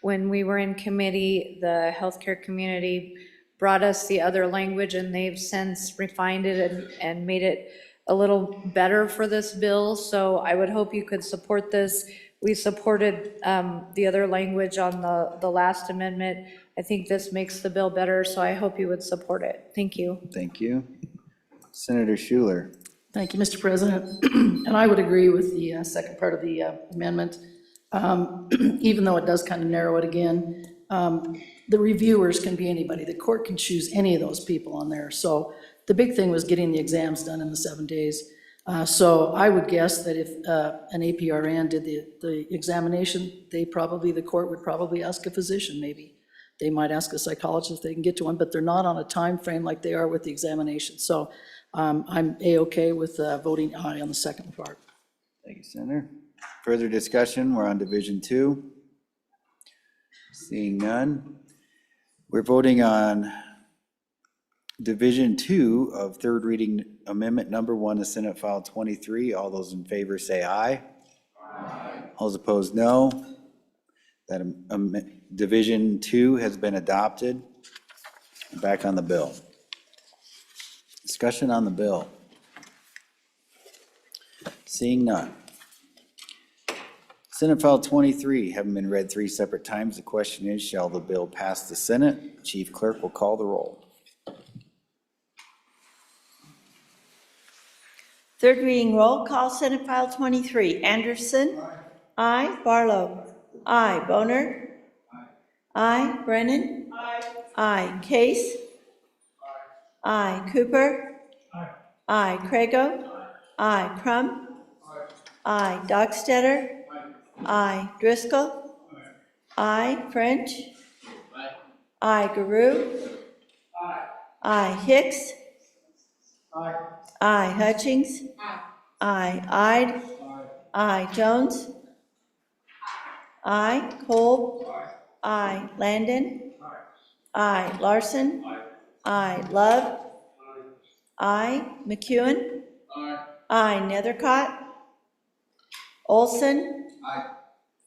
When we were in committee, the healthcare community brought us the other language, and they've since refined it and made it a little better for this bill, so I would hope you could support this. We supported the other language on the last amendment. I think this makes the bill better, so I hope you would support it. Thank you. Thank you. Senator Schuler. Thank you, Mr. President. And I would agree with the second part of the amendment, even though it does kind of narrow it again. The reviewers can be anybody. The court can choose any of those people on there. So the big thing was getting the exams done in the 7 days. So I would guess that if an APRN did the examination, the court would probably ask a physician maybe. They might ask a psychologist if they can get to one, but they're not on a time frame like they are with the examination. So I'm A-okay with voting aye on the second part. Thank you, Senator. Further discussion, we're on division 2. Seeing none. We're voting on division 2 of third reading amendment number 1 to Senate File 23. All those in favor say aye. Aye. All those opposed, no. That division 2 has been adopted. Back on the bill. Discussion on the bill. Seeing none. Senate File 23, having been read 3 separate times, the question is, shall the bill pass the Senate? Chief Clerk will call the roll. Third reading roll call, Senate File 23. Anderson? Aye. Barlow? Aye. Boner? Aye. Brennan? Aye. Case? Aye. Cooper? Aye. Crago? Aye. Crum? Aye. Dockstetter? Aye. Driscoll? Aye. French? Aye. Garou? Aye. Hicks? Aye. Hutchings? Aye. Ide? Aye. Jones? Aye. Kolb? Aye. Landon? Aye. Larson? Aye. Love? Aye. McEwen? Aye. Nethercott? Olson?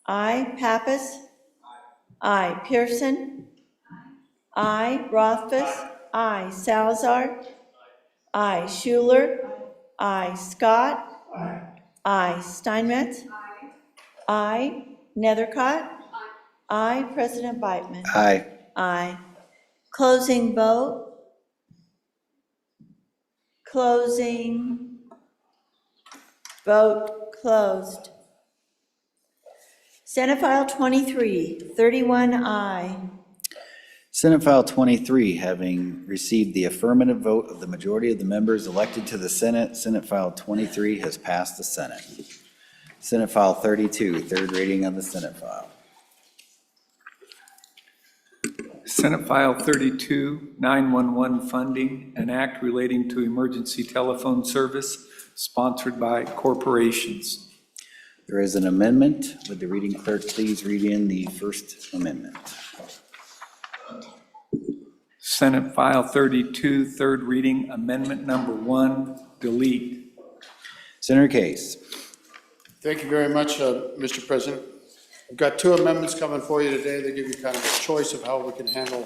Aye. Pappas? Aye. Pearson? Aye. Rothfuss? Aye. Salazar? Aye. Schuler? Aye. Scott? Aye. Steinmetz? Aye. Nethercott? Aye. President Beitman? Aye. Aye. Closing vote. Closing. Vote closed. Senate File 23, 31 aye. Senate File 23, having received the affirmative vote of the majority of the members elected to the Senate, Senate File 23 has passed the Senate. Senate File 32, third reading of the Senate file. Senate File 32, 911 funding, an act relating to emergency telephone service sponsored by corporations. There is an amendment. Would the reading clerk please read in the first amendment? Senate File 32, third reading, amendment number 1, delete. Senator Case. Thank you very much, Mr. President. I've got 2 amendments coming for you today. They give you kind of a choice of how we can handle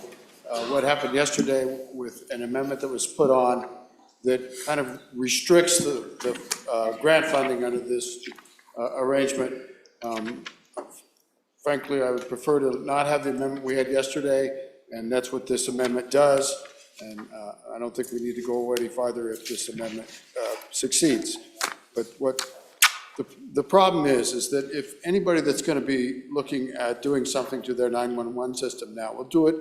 what happened yesterday with an amendment that was put on that kind of restricts the grant funding under this arrangement. Frankly, I would prefer to not have the amendment we had yesterday, and that's what this amendment does. And I don't think we need to go any farther if this amendment succeeds. But the problem is that if anybody that's going to be looking at doing something to their 911 system now will do it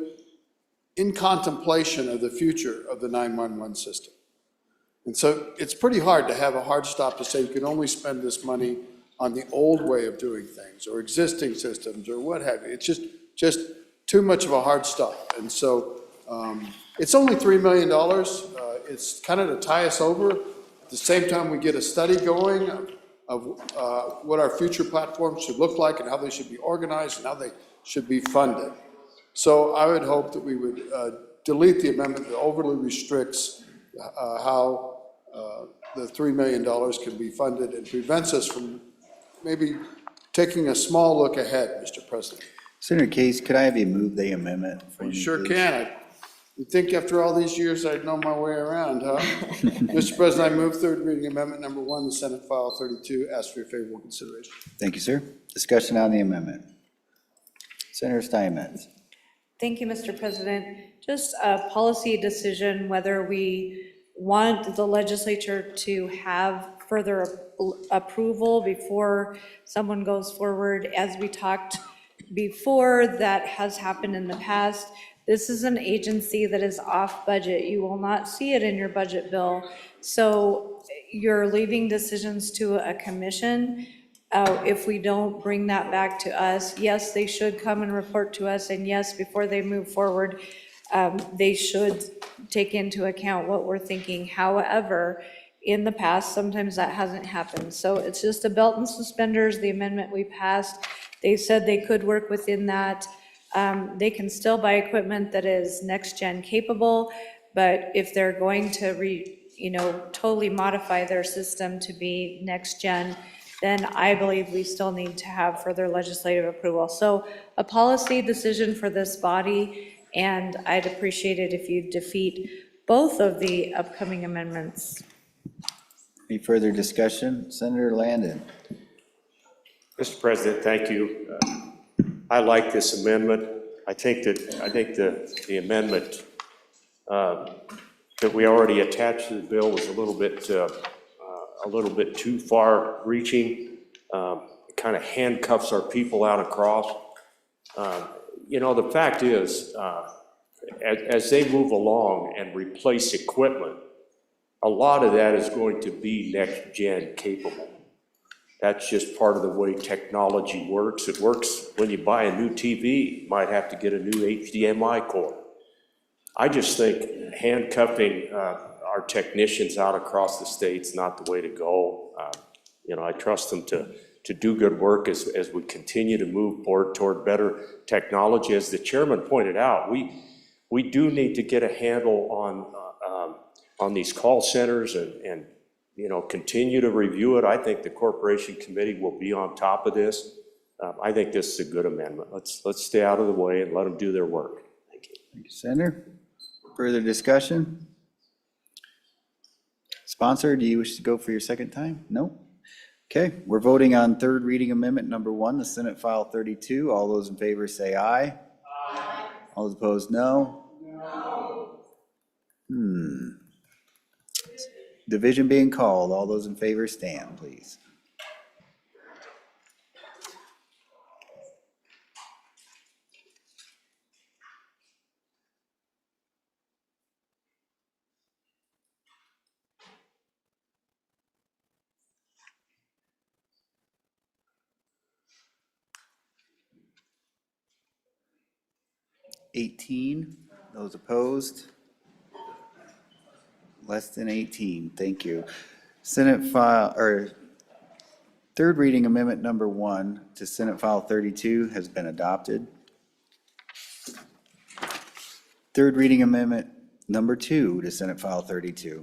in contemplation of the future of the 911 system. And so it's pretty hard to have a hard stop to say you can only spend this money on the old way of doing things or existing systems or what have you. It's just too much of a hard stop. And so it's only $3 million. It's kind of to tie us over. At the same time, we get a study going of what our future platforms should look like and how they should be organized and how they should be funded. So I would hope that we would delete the amendment that overly restricts how the $3 million can be funded and prevents us from maybe taking a small look ahead, Mr. President. Senator Case, could I have you move the amendment for You me, sure please? can. You'd think after all these years I'd know my way around, huh? Mr. President, I move third reading amendment number 1, the Senate File 32. Ask for your favorable consideration. Thank you, sir. Discussion on the amendment. Senator Steinmetz. Thank you, Mr. President. Just a policy decision whether we want the legislature to have further approval before someone goes forward. As we talked before, that has happened in the past. This is an agency that is off budget. You will not see it in your budget bill. So you're leaving decisions to a commission. If we don't bring that back to us, yes, they should come and report to us, and yes, before they move forward, they should take into account what we're thinking. However, in the past, sometimes that hasn't happened. So it's just a belt and suspenders, the amendment we passed. They said they could work within that. They can still buy equipment that is next-gen capable, but if they're going to totally modify their system to be next-gen, then I believe we still need to have further legislative approval. So a policy decision for this body, and I'd appreciate it if you defeat both of the upcoming amendments. Any further discussion? Senator Landon. Mr. President, thank you. I like this amendment. I think the amendment that we already attached to the bill was a little bit too far reaching. It kind of handcuffs our people out across. The fact is, as they move along and replace equipment, a lot of that is going to be next-gen capable. That's just part of the way technology works. It works when you buy a new TV, you might have to get a new HDMI cord. I just think handcuffing our technicians out across the state's not the way to go. I trust them to do good work as we continue to move forward toward better technology. As the chairman pointed out, we do need to get a handle on these call centers and continue to review it. I think the Corporation Committee will be on top of this. I think this is a good amendment. Let's stay out of the way and let them do their work. Thank you. Thank you, Senator. Further discussion? Sponsor, do you wish to go for your second time? No? Okay, we're voting on third reading amendment number 1, the Senate File 32. All those in favor say aye. Aye. All those opposed, no? No. Division being called. All those in favor stand, please. $18. Those opposed? Less than 18. Thank you. Senate file, or third reading amendment number 1 to Senate File 32 has been adopted. Third reading amendment number 2 to Senate File 32.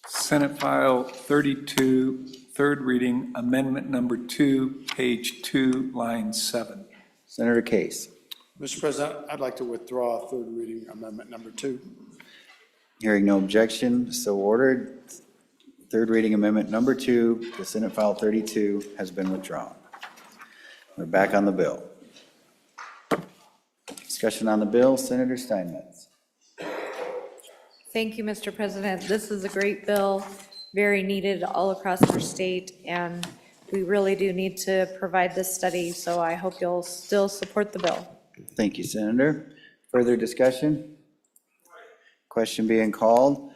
Senate File 32, third reading, amendment number 2, page 2, line 7. Senator Case. Mr. President, I'd like to withdraw third reading amendment number 2. Hearing no objection, so ordered. Third reading amendment number 2 to Senate File 32 has been withdrawn. We're back on the bill. Discussion on the bill, Senator Steinmetz. Thank you, Mr. President. This is a great bill, very needed all across our state, and we really do need to provide this study, so I hope you'll still support the bill. Thank you, Senator. Further discussion? Question being called.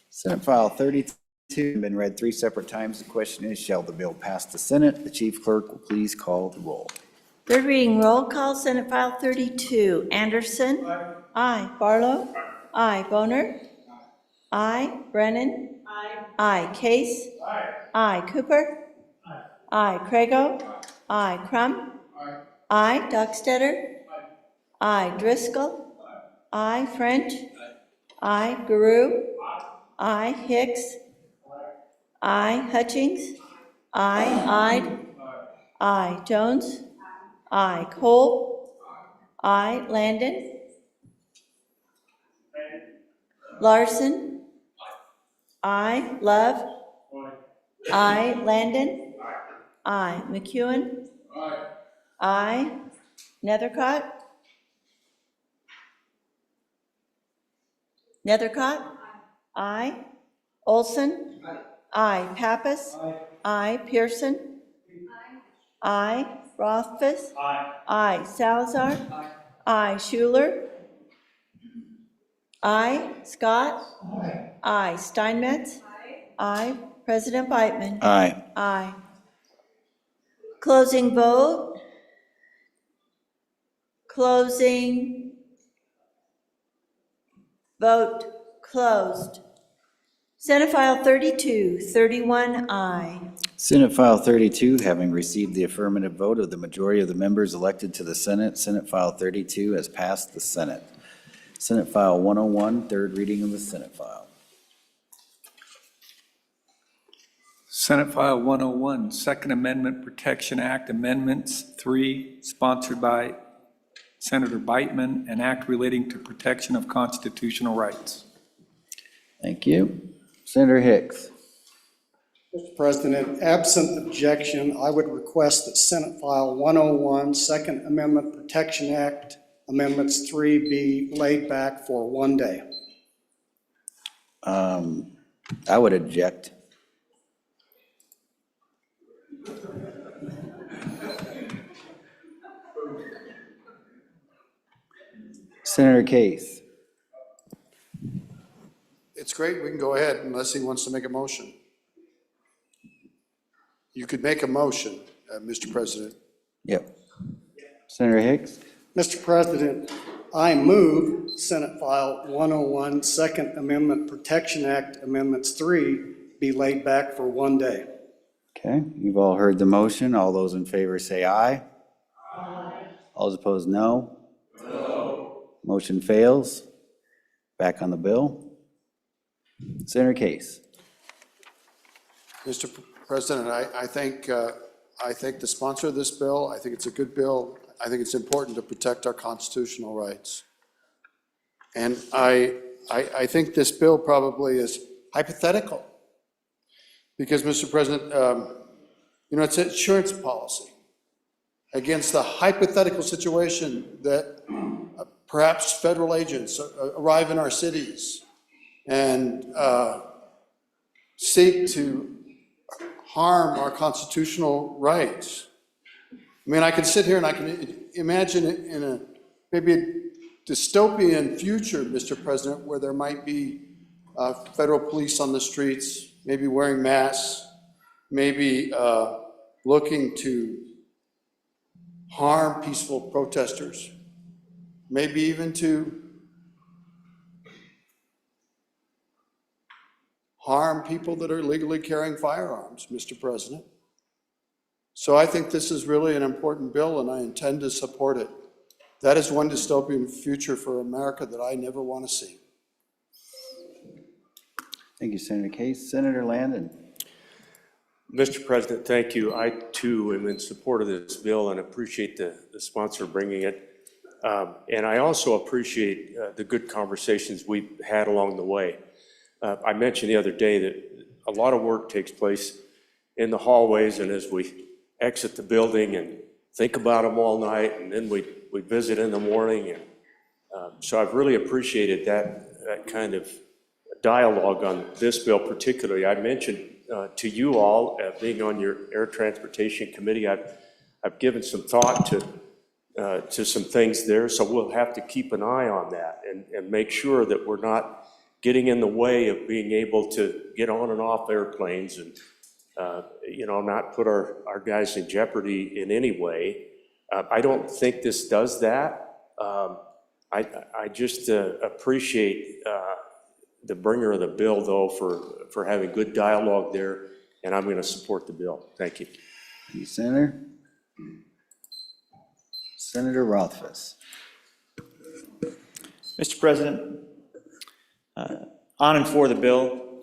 Senate File 32, been read 3 separate times. The question is, shall the bill pass the Senate? The chief clerk will please call the roll. Third reading roll call, Senate File 32. Anderson? Aye. Barlow? Aye. Boner? Aye. Brennan? Aye. Case? Aye. Cooper? Aye. Craigo? Aye. Crum? Aye. Dockstetter? Aye. Driscoll? Aye. French? Aye. Guru? Aye. Hicks? Aye. Hutchings? Aye. Aye. Jones? Aye. Cole? Aye. Landon? Larson? Aye. Love? Aye. Landon? Aye. McEwen? Aye. Nethercott? Nethercott? Aye. Olson? Aye. Pappas? Aye. Pearson? Aye. Rothfuss? Aye. Salazar? Aye. Schuler? Aye. Scott? Aye. Steinmetz? Aye. President Beitman? Aye. Aye. Closing vote. Closing. Vote closed. Senate File 32, 31 aye. Senate File 32, having received the affirmative vote of the majority of the members elected to the Senate, Senate File 32 has passed the Senate. Senate File 101, third reading of the Senate file. Senate File 101, Second Amendment Protection Act Amendments 3, sponsored by Senator Beitman, an act relating to protection of constitutional rights. Thank you. Senator Hicks. Mr. President, absent objection, I would request that Senate File 101, Second Amendment Protection Act Amendments 3 be laid back for 1 day. I would object. Senator Case. It's great, we can go ahead unless he wants to make a motion. You could make a motion, Mr. President. Yep. Senator Hicks. Mr. President, I move Senate File 101, Second Amendment Protection Act Amendments 3 be laid back for 1 day. Okay, you've all heard the motion. All those in favor say aye. Aye. All those opposed, no. No. Motion fails. Back on the bill. Senator Case. Mr. President, I think the sponsor of this bill, I think it's a good bill. I think it's important to protect our constitutional rights. And I think this bill probably is hypothetical. Because, Mr. President, it's an insurance policy against the hypothetical situation that perhaps federal agents arrive in our cities and seek to harm our constitutional rights. I mean, I can sit here and I can imagine it in a maybe a dystopian future, Mr. President, where there might be federal police on the streets, maybe wearing masks, maybe looking to harm peaceful protesters, maybe even to harm people that are legally carrying firearms, Mr. President. So I think this is really an important bill, and I intend to support it. That is one dystopian future for America that I never want to see. Thank you, Senator Case. Senator Landon. Mr. President, thank you. I too am in support of this bill and appreciate the sponsor bringing it. And I also appreciate the good conversations we've had along the way. I mentioned the other day that a lot of work takes place in the hallways and as we exit the building and think about them all night, and then we visit in the morning. And so I've really appreciated that kind of dialogue on this bill particularly. I mentioned to you all, being on your Air Transportation Committee, I've given some thought to some things there, so we'll have to keep an eye on that and make sure that we're not getting in the way of being able to get on and off airplanes and, you know, not put our guys in jeopardy in any way. I don't think this does that. I just appreciate the bringer of the bill, though, for having good dialogue there, and I'm going to support the bill. Thank you. Thank you, Senator. Senator Rothfuss. Mr. President, on and for the bill,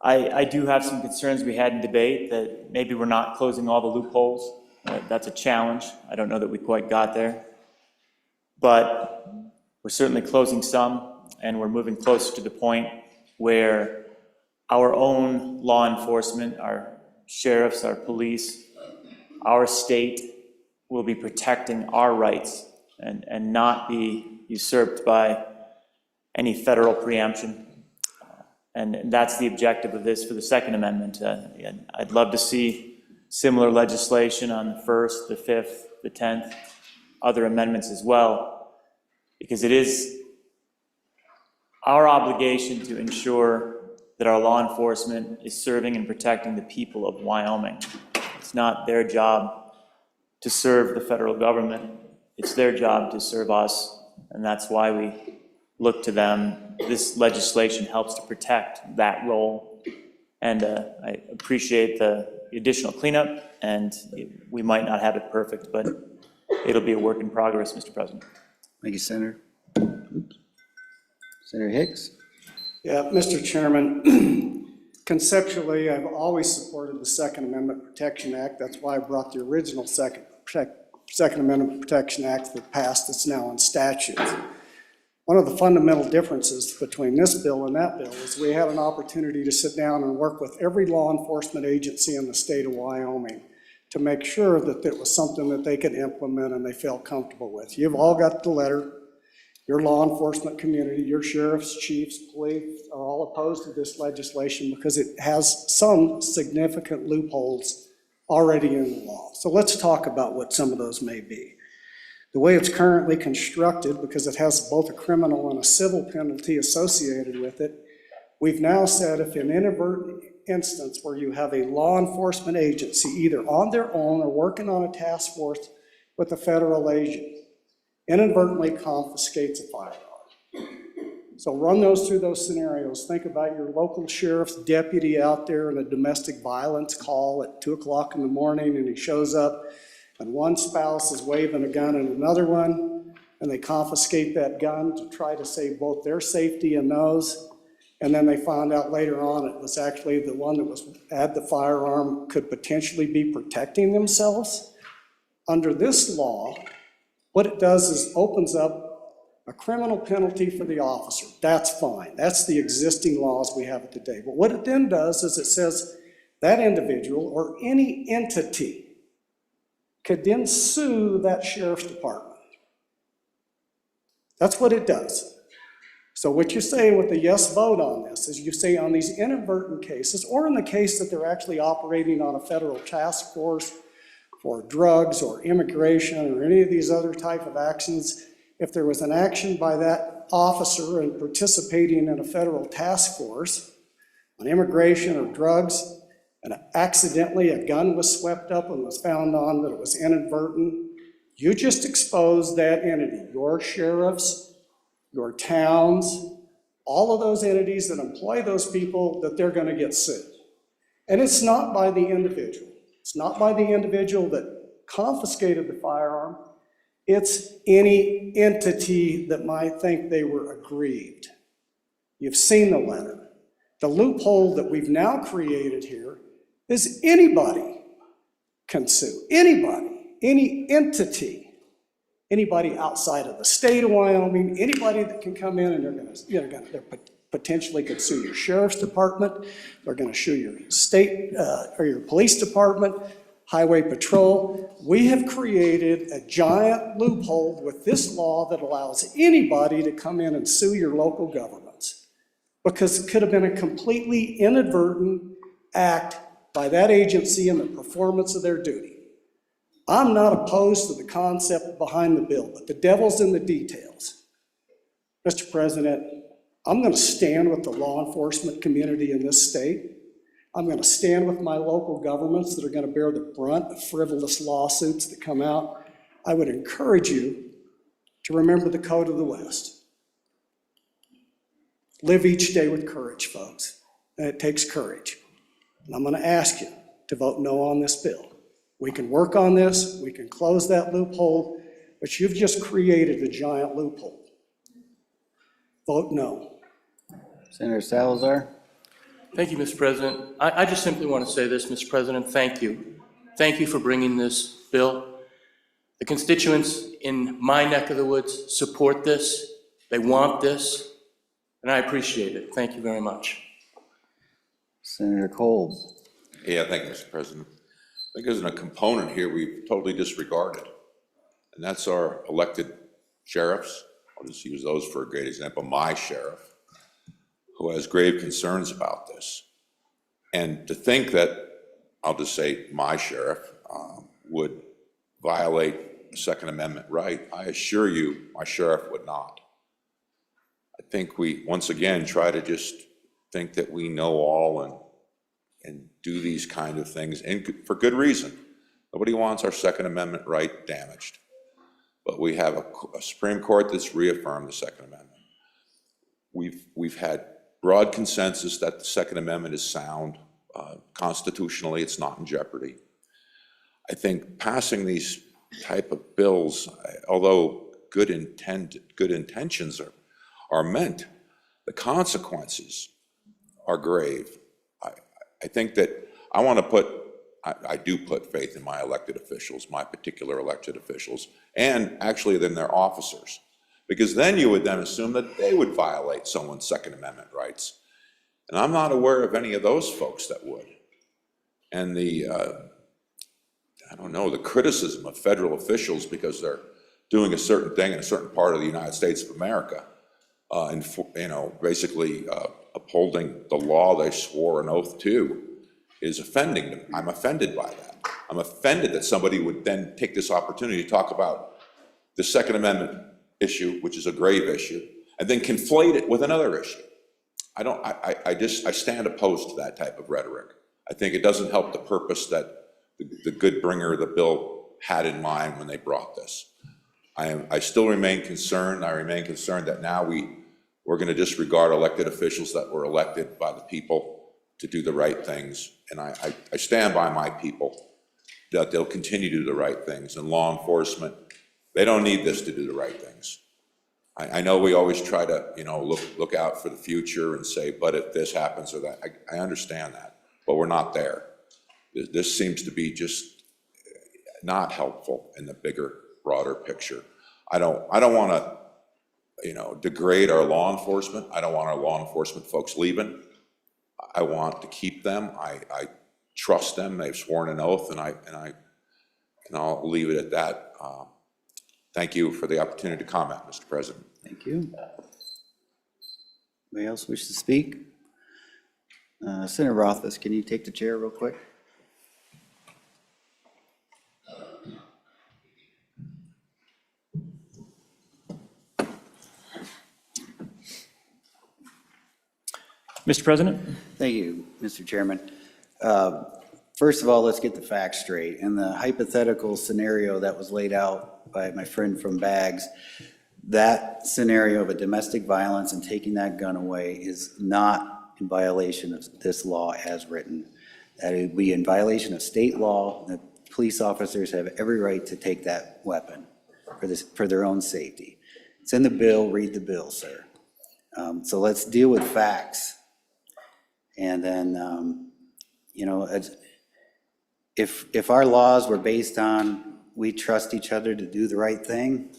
I do have some concerns we had in debate that maybe we're not closing all the loopholes. That's a challenge. I don't know that we quite got there. But we're certainly closing some, and we're moving closer to the point where our own law enforcement, our sheriffs, our police, our state will be protecting our rights and not be usurped by any federal preemption. And that's the objective of this for the Second Amendment. I'd love to see similar legislation on the 1st, the 5th, the 10th, other amendments as well, because it is our obligation to ensure that our law enforcement is serving and protecting the people of Wyoming. It's not their job to serve the federal government. It's their job to serve us, and that's why we look to them. This legislation helps to protect that role, and I appreciate the additional cleanup, and we might not have it perfect, but it'll be a work in progress, Mr. President. Thank you, Senator. Senator Hicks. Yeah, Mr. Chairman, conceptually, I've always supported the Second Amendment Protection Act. That's why I brought the original Second Amendment Protection Act that passed that's now in statute. One of the fundamental differences between this bill and that bill is we had an opportunity to sit down and work with every law enforcement agency in the state of Wyoming to make sure that it was something that they could implement and they felt comfortable with. You've all got the letter. Your law enforcement community, your sheriffs, chiefs, police are all opposed to this legislation because it has some significant loopholes already in the law. So let's talk about what some of those may be. The way it's currently constructed, because it has both a criminal and a civil penalty associated with it, we've now said if in an inadvertent instance where you have a law enforcement agency either on their own or working on a task force with a federal agent, inadvertently confiscates a firearm. So run those through those scenarios. Think about your local sheriff's deputy out there in a domestic violence call at 2 o'clock in the morning, and he shows up and one spouse is waving a gun at another one, and they confiscate that gun to try to save both their safety and those. And then they found out later on it was actually the one that had the firearm could potentially be protecting themselves. Under this law, what it does is opens up a criminal penalty for the officer. That's fine. That's the existing laws we have today. But what it then does is it says that individual or any entity could then sue that sheriff's department. That's what it does. So what you're saying with the yes vote on this is you say on these inadvertent cases, or in the case that they're actually operating on a federal task force for drugs or immigration or any of these other type of actions, if there was an action by that officer and participating in a federal task force on immigration or drugs, and accidentally a gun was swept up and was found on that it was inadvertent, you just exposed that entity, your sheriffs, your towns, all of those entities that employ those people, that they're going to get sued. And it's not by the individual. It's not by the individual that confiscated the firearm. It's any entity that might think they were aggrieved. You've seen the letter. The loophole that we've now created here is anybody can sue. Anybody, any entity, anybody outside of the state of Wyoming, anybody that can come in and they're potentially could sue your sheriff's department, they're going to sue your state or your police department, highway patrol. We have created a giant loophole with this law that allows anybody to come in and sue your local governments. because it could have been a completely inadvertent act by that agency in the performance of their duty. I'm not opposed to the concept behind the bill, but the devil's in the details. Mr. President, I'm going to stand with the law enforcement community in this state. I'm going to stand with my local governments that are going to bear the brunt of frivolous lawsuits that come out. I would encourage you to remember the code of the West. Live each day with courage, folks, and it takes courage. And I'm going to ask you to vote no on this bill. We can work on this, we can close that loophole, but you've just created a giant loophole. Vote no. Senator Salazar? Thank you, Mr. President. I just simply want to say this, Mr. President, thank you. Thank you for bringing this bill. The constituents in my neck of the woods support this. They want this, and I appreciate it. Thank you very much. Senator Kolb? Yeah, thank you, Mr. President. I think there's a component here we've totally disregarded, and that's our elected sheriffs. I'll just use those for a great example. My sheriff, who has grave concerns about this. And to think that, I'll just say my sheriff, would violate the Second Amendment right, I assure you, my sheriff would not. I think we, once again, try to just think that we know all and do these kind of things, and for good reason. Nobody wants our Second Amendment right damaged. But we have a Supreme Court that's reaffirmed the Second Amendment. We've had broad consensus that the Second Amendment is sound. Constitutionally, it's not in jeopardy. I think passing these type of bills, although good intentions are meant, the consequences are grave. I think that I do put faith in my elected officials, my particular elected officials, and actually then their officers. Because then you would then assume that they would violate someone's Second Amendment rights. And I'm not aware of any of those folks that would. And the criticism of federal officials because they're doing a certain thing in a certain part of the United States of America, and basically upholding the law they swore an oath to, is offending them. I'm offended by that. I'm offended that somebody would then take this opportunity to talk about the Second Amendment issue, which is a grave issue, and then conflate it with another issue. I stand opposed to that type of rhetoric. I think it doesn't help the purpose that the good bringer of the bill had in mind when they brought this. I still remain concerned. I remain concerned that now we're going to disregard elected officials that were elected by the people to do the right things. And I stand by my people that they'll continue to do the right things. And law enforcement, they don't need this to do the right things. I know we always try to, look out for the future and say, but if this happens or that, I understand that, but we're not there. This seems to be just not helpful in the bigger, broader picture. I don't want to, degrade our law enforcement. I don't want our law enforcement folks leaving. I want to keep them. I trust them. They've sworn an oath, and I'll leave it at that. Thank you for the opportunity to comment, Mr. President. Thank you. Anybody else wish to speak? Senator Rothfuss, can you take the chair real quick? Mr. President? Thank you, Mr. Chairman. First of all, let's get the facts straight. In the hypothetical scenario that was laid out by my friend from Bags, that scenario of a domestic violence and taking that gun away is not in violation of this law as written. That it would be in violation of state law. The police officers have every right to take that weapon for their own safety. It's in the bill. Read the bill, sir. So let's deal with facts. And then, if our laws were based on we trust each other to do the right thing,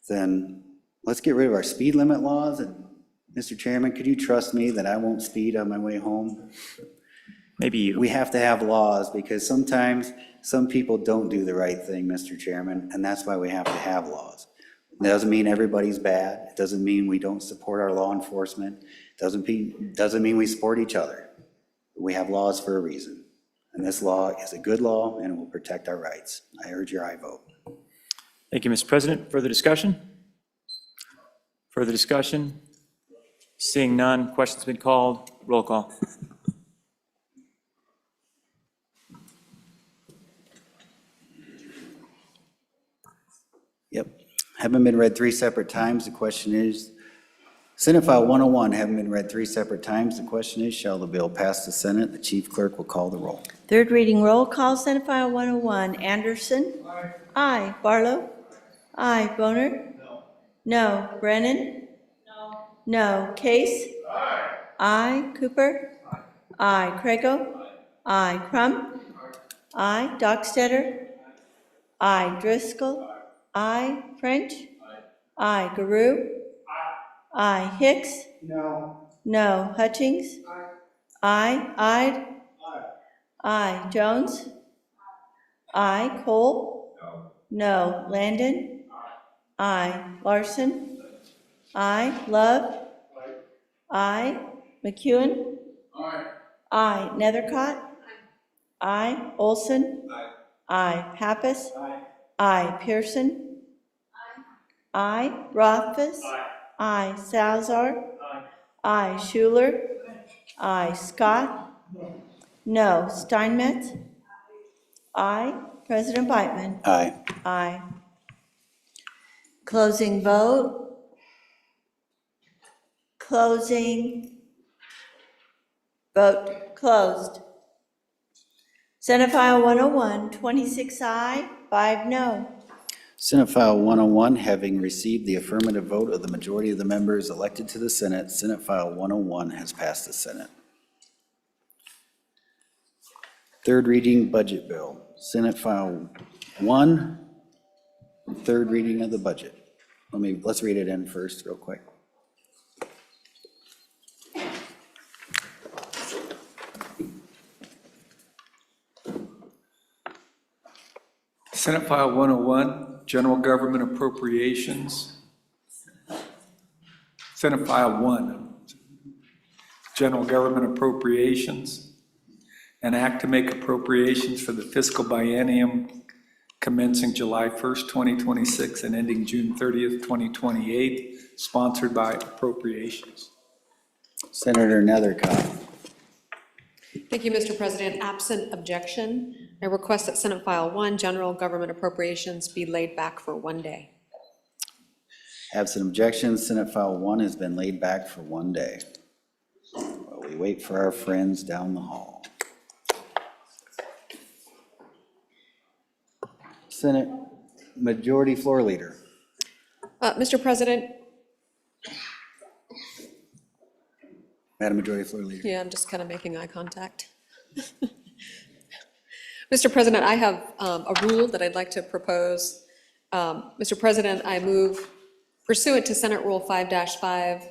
then let's get rid of our speed limit laws. And Mr. Chairman, could you trust me that I won't speed on my way home? Maybe you. We have to have laws because sometimes some people don't do the right thing, Mr. Chairman, and that's why we have to have laws. It doesn't mean everybody's bad. It doesn't mean we don't support our law enforcement. Doesn't mean we support each other. We have laws for a reason. And this law is a good law and it will protect our rights. I urge your aye vote. Thank you, Mr. President. Further discussion? Further discussion? Seeing none, question's been called. Roll call. Yep. Haven't been read 3 separate times. The question is, Senate File 101 having been read 3 separate times. The question is, shall the bill pass the Senate? The chief clerk will call the roll. Third reading roll call, Senate File 101. Anderson? Aye. Aye. Barlow? Aye. Boner? No. No. Brennan? No. No. Case? Aye. Aye. Cooper? Aye. Aye. Craigo? Aye. Crum? Aye. Dockstetter? Aye. Driscoll? Aye. French? Aye. Garou? Aye. Hicks? No. No. Hutchings? Aye. Ide? Aye. Jones? Aye. Cole? No. Landon? Aye. Larson? Aye. Love? Aye. McEwen? Aye. Nethercott? Aye. Olson? Aye. Pappas? Aye. Pearson? Aye. Rothfuss? Aye. Salzar? Aye. Schuler? Aye. Scott? No. Steinmetz? Aye. President Beitman? Aye. Aye. Closing vote. Closing. Vote closed. Senate File 101, 26 aye, 5 no. Senate File 101 having received the affirmative vote of the majority of the members elected to the Senate, Senate File 101 has passed the Senate. Third reading budget bill. Senate File 1, third reading of the budget. Let's read it in first real quick. Senate File 101, General Government Appropriations. Senate File 1, General Government Appropriations. An act to make appropriations for the fiscal biennium commencing July 1st, 2026 and ending June 30th, 2028, sponsored by Appropriations. Senator Nethercott. Thank you, Mr. President. Absent objection, I request that Senate File 1, General Government Appropriations, be laid back for 1 day. Absent objection, Senate File 1 has been laid back for 1 day. While we wait for our friends down the hall. Senate Majority Floor Leader. Mr. President, Madam Majority Floor Leader. yeah, I'm just kind of making eye contact. Mr. President, I have a rule that I'd like to propose. Mr. President, I move pursuant to Senate Rule 5-5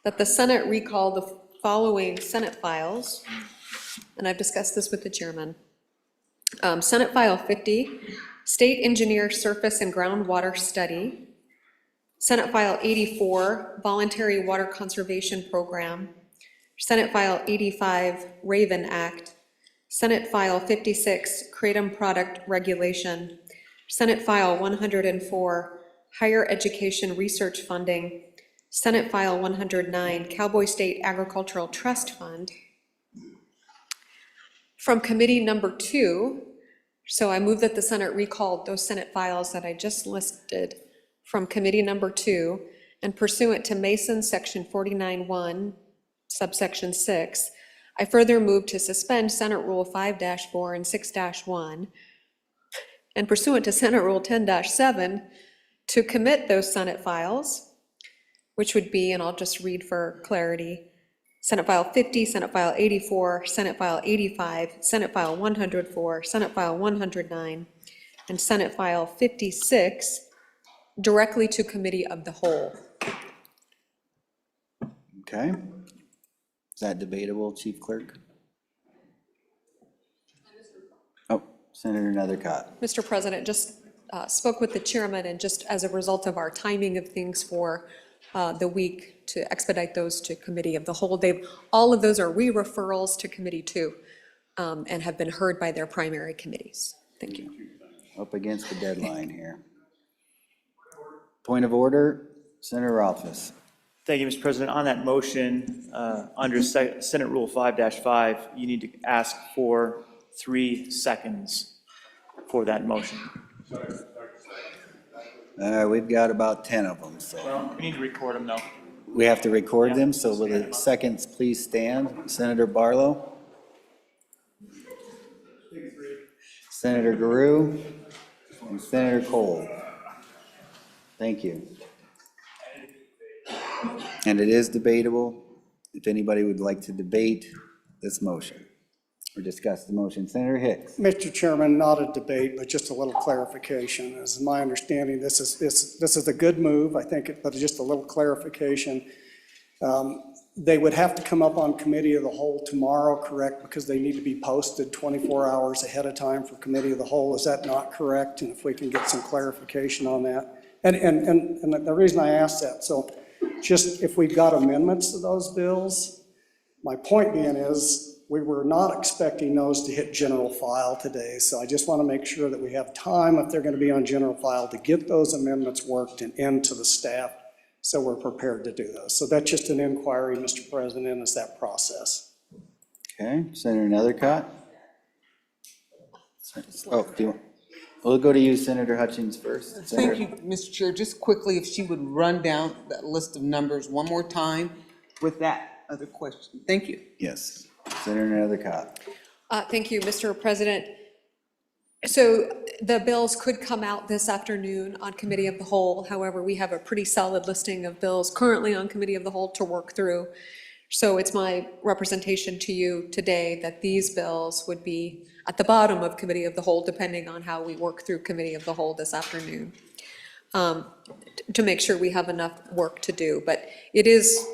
that the Senate recall the following Senate files, and I've discussed this with the chairman. Senate File 50, State Engineer Surface and Groundwater Study. Senate File 84, Voluntary Water Conservation Program. Senate File 85, Raven Act. Senate File 56, Kratom Product Regulation. Senate File 104, Higher Education Research Funding. Senate File 109, Cowboy State Agricultural Trust Fund. From Committee Number 2, so I move that the Senate recall those Senate files that I just listed from Committee Number 2, and pursuant to Mason Section 49(1), subsection 6, I further move to suspend Senate Rule 5-4 and 6-1, and pursuant to Senate Rule 10-7, to commit those Senate files, which would be, and I'll just read for clarity, Senate File 50, Senate File 84, Senate File 85, Senate File 104, Senate File 109, and Senate File 56, directly to Committee of the Whole. Okay. Is that debatable, Chief Clerk? Oh, Senator Nethercott. Mr. President, just spoke with the chairman, and just as a result of our timing of things for the week to expedite those to committee of the whole. All of those are re-referrals to committee two, and have been heard by their primary committees. Thank you. Up against the deadline here. Point of order, Senator Rothfuss. Thank you, Mr. President. On that motion, under Senate Rule 5-5, you need to ask for 3 seconds for that motion. We've got about 10 of them, so. Well, we need to record them, though. We have to record them, so will the seconds please stand? Senator Barlow? Senator Guru? And Senator Cole? Thank you. And it is debatable. If anybody would like to debate this motion or discuss the motion, Senator Hicks. Mr. Chairman, not a debate, but just a little clarification. As my understanding, this is a good move, I think, but just a little clarification. They would have to come up on committee of the whole tomorrow, correct? Because they need to be posted 24 hours ahead of time for committee of the whole. Is that not correct? And if we can get some clarification on that. And the reason I asked that, so just if we've got amendments to those bills, my point being is we were not expecting those to hit general file today. So I just want to make sure that we have time, if they're going to be on general file, to get those amendments worked and into the staff so we're prepared to do those. So that's just an inquiry, Mr. President, is that process. Okay, Senator Nethercott? Oh, we'll go to you, Senator Hutchings first. Thank you, Mr. Chair. Just quickly, if she would run down that list of numbers one more time with that other question. Thank you. Yes, Senator Nethercott. Thank you, Mr. President. So the bills could come out this afternoon on committee of the whole. However, we have a pretty solid listing of bills currently on committee of the whole to work through. So it's my representation to you today that these bills would be at the bottom of committee of the whole, depending on how we work through committee of the whole this afternoon, to make sure we have enough work to do. But it is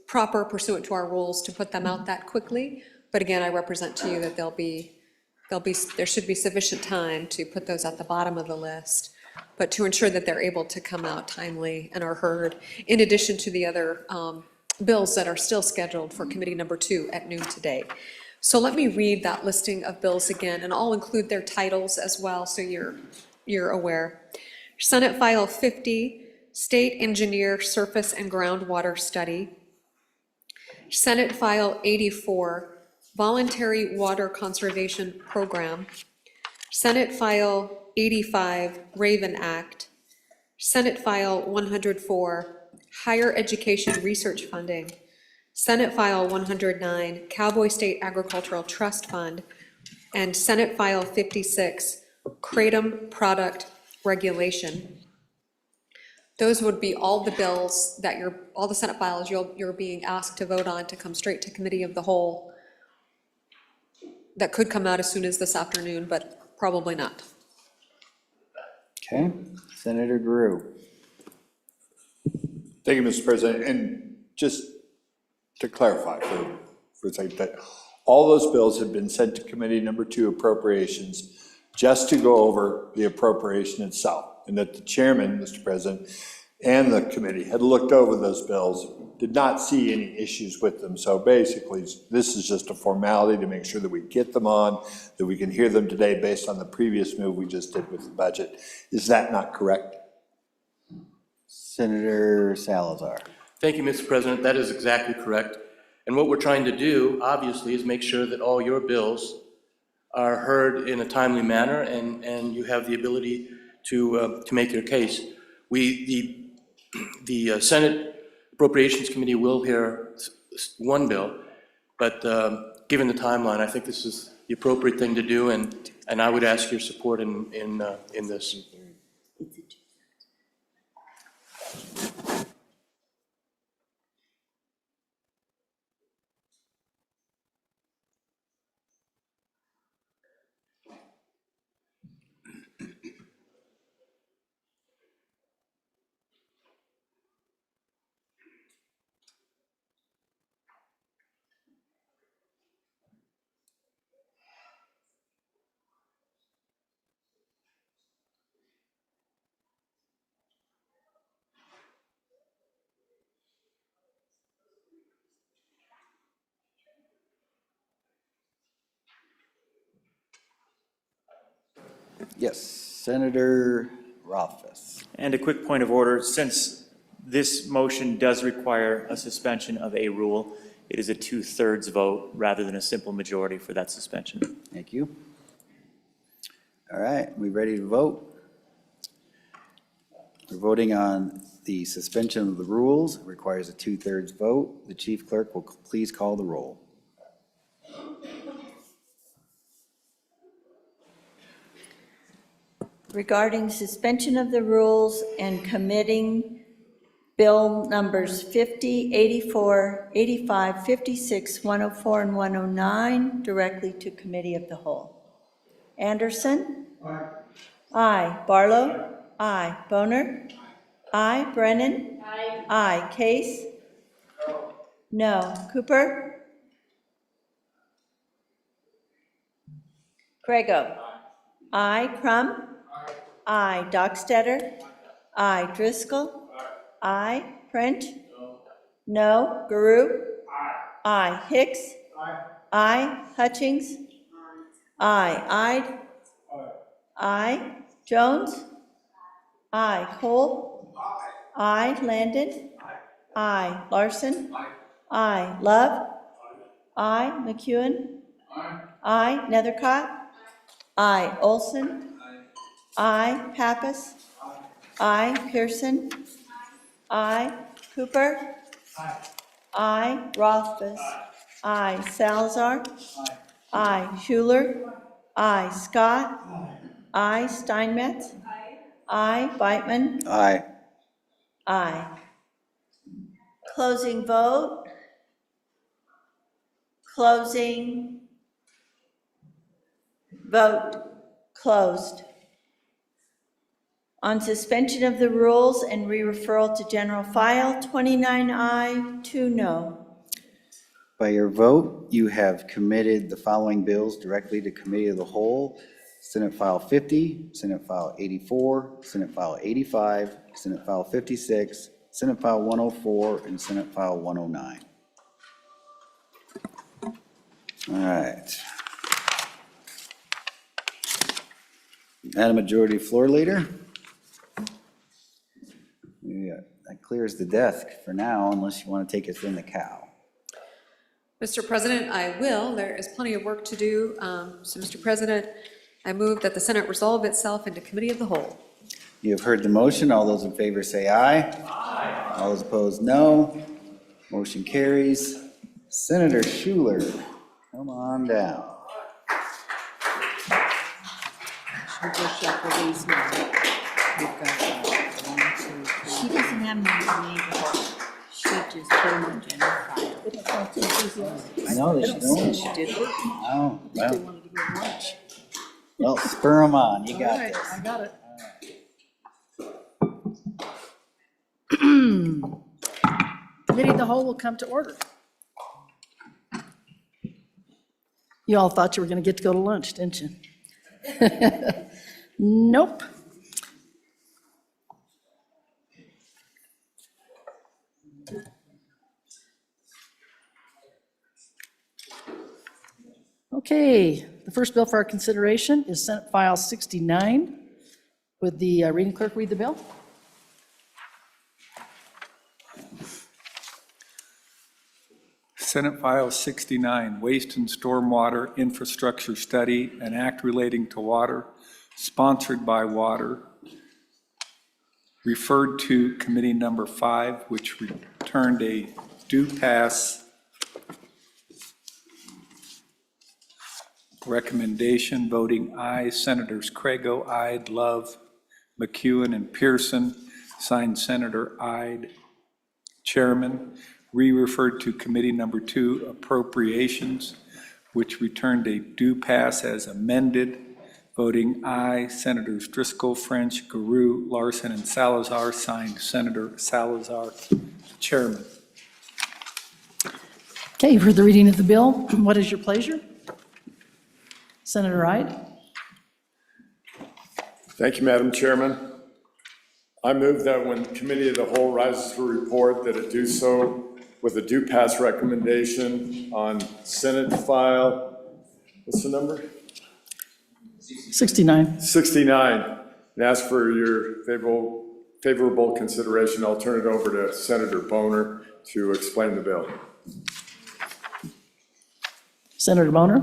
proper pursuant to our rules to put them out that quickly. But again, I represent to you that there should be sufficient time to put those at the bottom of the list, but to ensure that they're able to come out timely and are heard, in addition to the other bills that are still scheduled for committee number 2 at noon today. So let me read that listing of bills again, and I'll include their titles as well, so you're aware. Senate File 50, State Engineer Surface and Groundwater Study. Senate File 84, Voluntary Water Conservation Program. Senate File 85, Raven Act. Senate File 104, Higher Education Research Funding. Senate File 109, Cowboy State Agricultural Trust Fund. And Senate File 56, Kratom Product Regulation. Those would be all the bills that all the Senate files you're being asked to vote on to come straight to committee of the whole. That could come out as soon as this afternoon, but probably not. Okay, Senator Guru. Thank you, Mr. President. And just to clarify for a second, that all those bills have been sent to committee number 2 appropriations just to go over the appropriation itself. And that the chairman, Mr. President, and the committee had looked over those bills, did not see any issues with them. So basically, this is just a formality to make sure that we get them on, that we can hear them today based on the previous move we just did with the budget. Is that not correct? Senator Salazar. Thank you, Mr. President. That is exactly correct. And what we're trying to do, obviously, is make sure that all your bills are heard in a timely manner, and you have the ability to make your case. The Senate Appropriations Committee will hear one bill, but given the timeline, I think this is the appropriate thing to do, and I would ask your support in this. Yes, Senator Rothfuss. And a quick point of order, since this motion does require a suspension of a rule, it is a 2/3 vote rather than a simple majority for that suspension. Thank you. All right, we ready to vote? We're voting on the suspension of the rules. It requires a 2/3 vote. The chief clerk will please call the roll. Regarding suspension of the rules and committing Bill numbers 50, 84, 85, 56, 104, and 109 directly to Committee of the Whole. Anderson? Aye. Aye. Barlow? Aye. Boner? Aye. Brennan? Aye. Aye. Case? No. Cooper? Craigo? Aye. Crum? Aye. Dockstetter? Aye. Driscoll? Aye. French? No. Guru? Aye. Hicks? Aye. Hutchings? Aye. Aye. Jones? Aye. Cole? Aye. Landon? Aye. Larson? Aye. Love? Aye. McEwen? Aye. Nethercott? Aye. Olson? Aye. Pappas? Aye. Pearson? Aye. Cooper? Aye. Rothfuss? Aye. Salazar? Aye. Schuler? Aye. Scott? Aye. Steinmetz? Aye. Beitman? Aye. Aye. Closing vote. Closing. Vote closed. On suspension of the rules and re-referral to general file, 29 aye, 2 no. By your vote, you have committed the following bills directly to Committee of the Whole: Senate File 50, Senate File 84, Senate File 85, Senate File 56, Senate File 104, and Senate File 109. All right. Madam Majority Floor Leader? Yeah, that clears the desk for now, unless you want to take us in the cow. Mr. President, I will. There is plenty of work to do. So, Mr. President, I move that the Senate resolve itself into Committee of the Whole. You have heard the motion. All those in favor say aye. Aye. All those opposed, no. Motion carries. Senator Schuler, come on down. She doesn't have any information. She just put them on general file. I know that she don't. She did. Oh, well. Well, spur them on. You got this. I got it. Committee of the Whole will come to order. You all thought you were going to get to go to lunch, didn't you? Nope. Okay, the first bill for our consideration is Senate File 69. Would the reading clerk read the bill? Senate File 69, Waste and Stormwater Infrastructure Study, an act relating to water, sponsored by Water, referred to Committee Number 5, which returned a due pass recommendation, voting aye. Senators Craigo, ayed, Love, McEwen, and Pearson, signed Senator Ide. Chairman, re-referred to Committee Number 2, Appropriations, which returned a due pass as amended, voting aye. Senators Driscoll, French, Guru, Larson, and Salazar, signed Senator Salazar. Chairman. Okay, you've heard the reading of the bill. What is your pleasure? Senator Ide? Thank you, Madam Chairman. I move that when Committee of the Whole rises to report, that it do so with a due pass recommendation on Senate File, what's the number? 69. 69, and ask for your favorable consideration. I'll turn it over to Senator Boner to explain the bill. Senator Boner?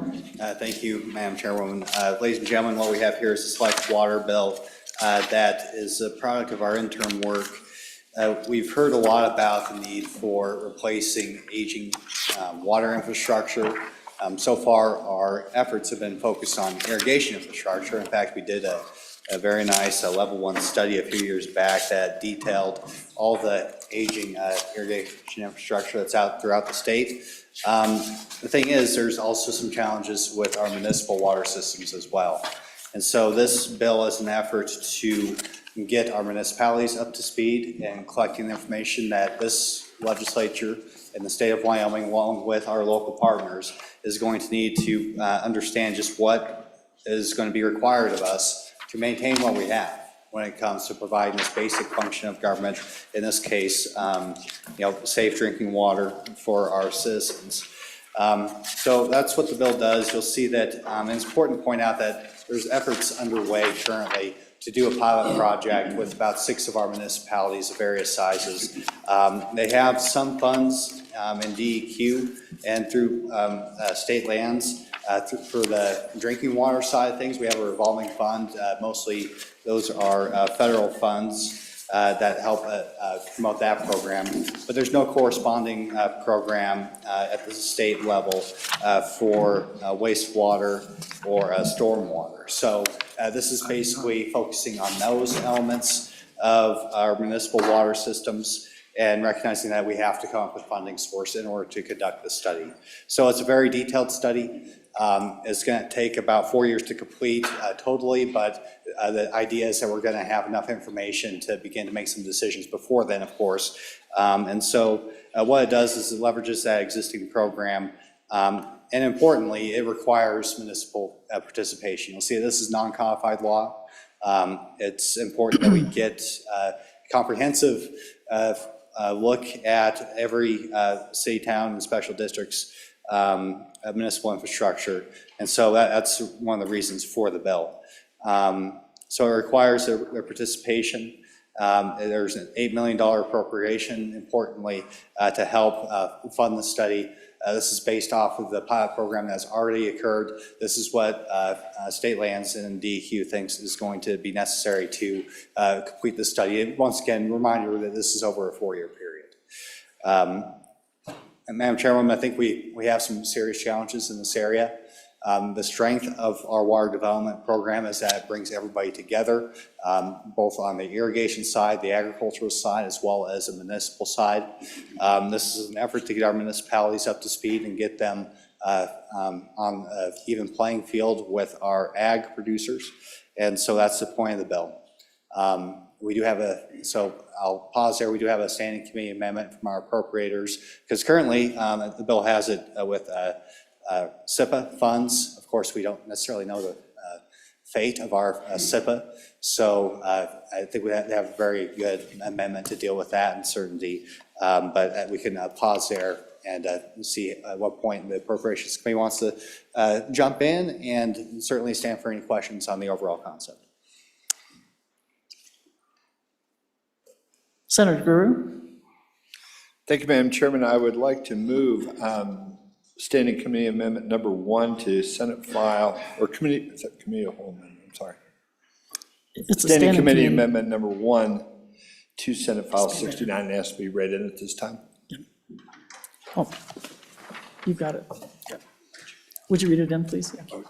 Thank you, Madam Chairwoman. Ladies and gentlemen, what we have here is a select water bill that is a product of our interim work. We've heard a lot about the need for replacing aging water infrastructure. So far, our efforts have been focused on irrigation infrastructure. In fact, we did a very nice level 1 study a few years back that detailed all the aging irrigation infrastructure that's out throughout the state. The thing is, there's also some challenges with our municipal water systems as well. And so this bill is an effort to get our municipalities up to speed and collecting the information that this legislature in the state of Wyoming, along with our local partners, is going to need to understand just what is going to be required of us to maintain what we have when it comes to providing this basic function of government, in this case, safe drinking water for our citizens. So that's what the bill does. You'll see that, and it's important to point out that there's efforts underway currently to do a pilot project with about 6 of our municipalities of various sizes. They have some funds in DEQ and through state lands for the drinking water side of things. We have a revolving fund. Mostly those are federal funds that help promote that program. But there's no corresponding program at the state level for wastewater or stormwater. So this is basically focusing on those elements of our municipal water systems and recognizing that we have to come up with funding source in order to conduct this study. So it's a very detailed study. It's going to take about 4 years to complete totally, but the idea is that we're going to have enough information to begin to make some decisions before then, of course. And so what it does is it leverages that existing program, and importantly, it requires municipal participation. You'll see this is non-codified law. It's important that we get comprehensive look at every city, town, and special districts municipal infrastructure. And so that's one of the reasons for the bill. So it requires their participation. There's an $8 million appropriation, importantly, to help fund the study. This is based off of the pilot program that's already occurred. This is what state lands and DEQ thinks is going to be necessary to complete the study. And once again, reminder that this is over a 4-year period. And Madam Chairwoman, I think we have some serious challenges in this area. The strength of our water development program is that it brings everybody together, both on the irrigation side, the agricultural side, as well as the municipal side. This is an effort to get our municipalities up to speed and get them on an even playing field with our ag producers. And so that's the point of the bill. We do have so I'll pause there. We do have a standing committee amendment from our appropriators, because currently the bill has it with SIPA funds. Of course, we don't necessarily know the fate of our SIPA, so I think we have to have a very good amendment to deal with that uncertainty. But we can pause there and see at what point the appropriations committee wants to jump in, and certainly stand for any questions on the overall concept. Senator Guru? Thank you, Madam Chairman. I would like to move Standing Committee Amendment number 1 to Senate file, or committee, is that committee of whole amendment? I'm sorry. It's Standing Committee Amendment number 1 to Senate file 69, and has to be read in at this time. Oh, you've got it. Would you read it in, please? Yeah.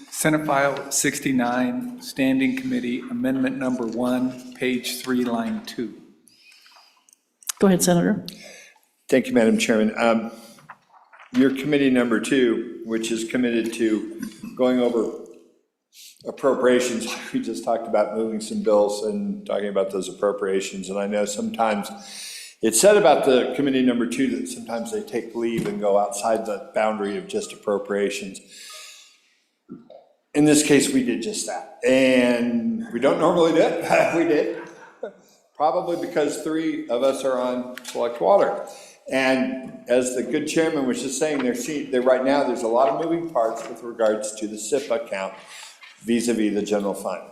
Senate File 69, Standing Committee Amendment Number 1, page 3, line 2. Go ahead, Senator. Thank you, Madam Chairman. Your committee number 2, which is committed to going over appropriations, we just talked about moving some bills and talking about those appropriations, and I know sometimes it's said about the committee number 2 that sometimes they take leave and go outside the boundary of just appropriations. In this case, we did just that, and we don't normally do it. We did, probably because 3 of us are on select water. And as the good chairman was just saying, right now, there's a lot of moving parts with regards to the SIP account vis-à-vis the general fund.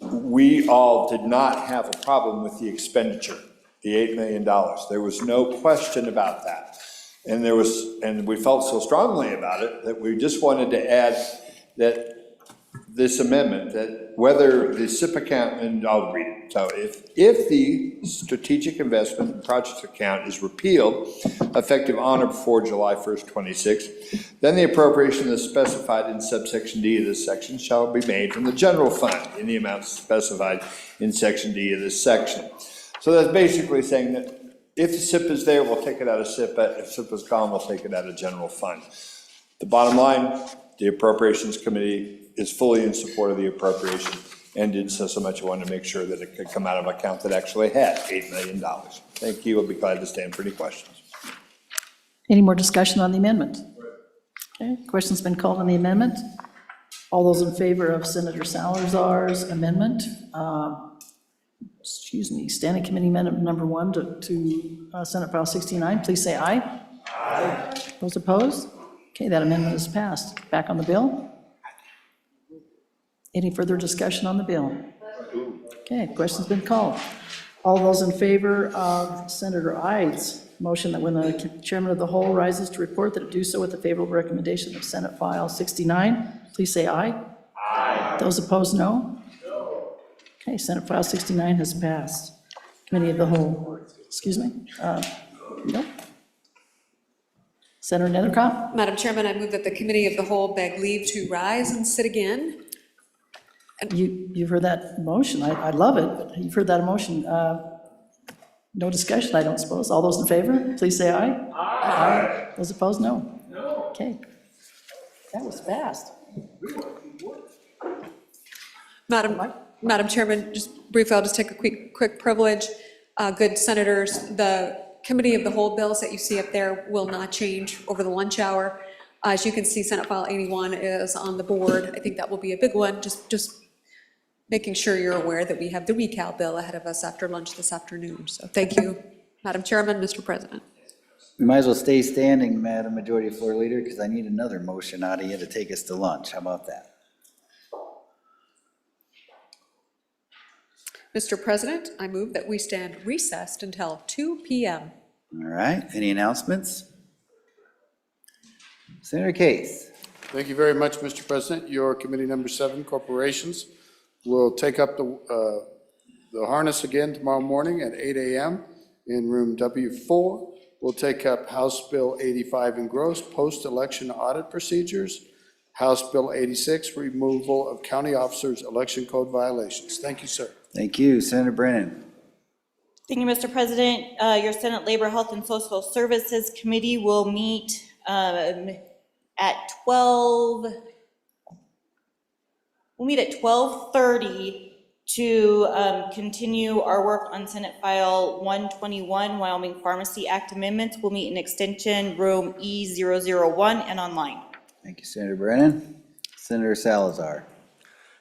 We all did not have a problem with the expenditure, the $8 million. There was no question about that. And we felt so strongly about it that we just wanted to add that this amendment, that whether the SIP account, and I'll read it. So if the strategic investment and projects account is repealed, effective on or before July 1st, 26, then the appropriation is specified in subsection D of this section shall be made from the general fund in the amounts specified in section D of this section. So that's basically saying that if the SIP is there, we'll take it out of SIP. If SIP is gone, we'll take it out of general fund. The bottom line, the Appropriations Committee is fully in support of the appropriation and did so much. I wanted to make sure that it could come out of an account that actually had $8 million. Thank you. I'll be glad to stand for any questions. Any more discussion on the amendment? Okay, question's been called on the amendment. All those in favor of Senator Salazar's amendment, Standing Committee Amendment number 1 to Senate File 69, please say aye. Aye. Those opposed? Okay, that amendment is passed. Back on the bill. Any further discussion on the bill? Okay, question's been called. All those in favor of Senator Ide's motion that when the chairman of the whole rises to report that it do so with the favorable recommendation of Senate File 69, please say aye. Aye. Those opposed, no? No. Okay, Senate File 69 has passed. Committee of the whole, excuse me? Nope. Senator Nethercott? Madam Chairman, I move that the Committee of the Whole beg leave to rise and sit again. You've heard that motion. I love it, but you've heard that motion. No discussion, I don't suppose. All those in favor, please say aye. Aye. Those opposed, no. No. Okay. That was fast. Madam Chairman, just briefly, I'll just take a quick privilege. Good senators, the Committee of the Whole bills that you see up there will not change over the lunch hour. As you can see, Senate File 81 is on the board. I think that will be a big one. Just making sure you're aware that we have the recal bill ahead of us after lunch this afternoon. So thank you, Madam Chairman, Mr. President. We might as well stay standing, Madam Majority Floor Leader, because I need another motion out of you to take us to lunch. How about that? Mr. President, I move that we stand recessed until 2 p.m. All right, any announcements? Senator Case. Thank you very much, Mr. President. Your committee number 7, corporations, will take up the harness again tomorrow morning at 8 a.m. in room W4. We'll take up House Bill 85 engrossed, post-election audit procedures, House Bill 86, removal of county officers' election code violations. Thank you, sir. Thank you. Senator Brennan. Thank you, Mr. President. Your Senate Labor, Health, and Social Services Committee will meet at 12. We'll meet at 12:30 to continue our work on Senate File 121, Wyoming Pharmacy Act amendments. We'll meet in extension room E001 and online. Thank you, Senator Brennan. Senator Salazar.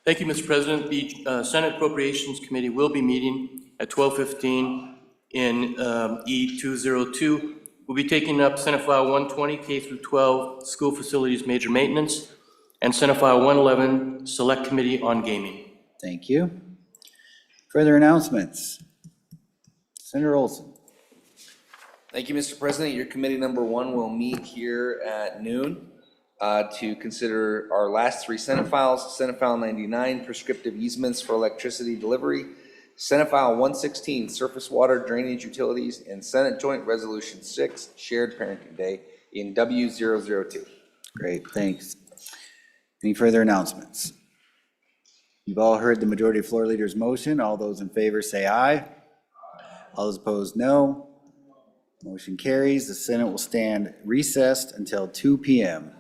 Thank you, Mr. President. The Senate Appropriations Committee will be meeting at 12:15 in E202. We'll be taking up Senate File 120, K through 12, School Facilities Major Maintenance, and Senate File 111, Select Committee on Gaming. Thank you. Further announcements? Senator Olson. Thank you, Mr. President. Your committee number 1 will meet here at noon to consider our last 3 Senate files. Senate File 99, prescriptive easements for electricity delivery. Senate File 116, surface water drainage utilities, and Senate Joint Resolution 6, shared parenting day in W002. Great, thanks. Any further announcements? You've all heard the Majority Floor Leader's motion. All those in favor say aye. All those opposed, no. Motion carries. The Senate will stand recessed until 2 p.m.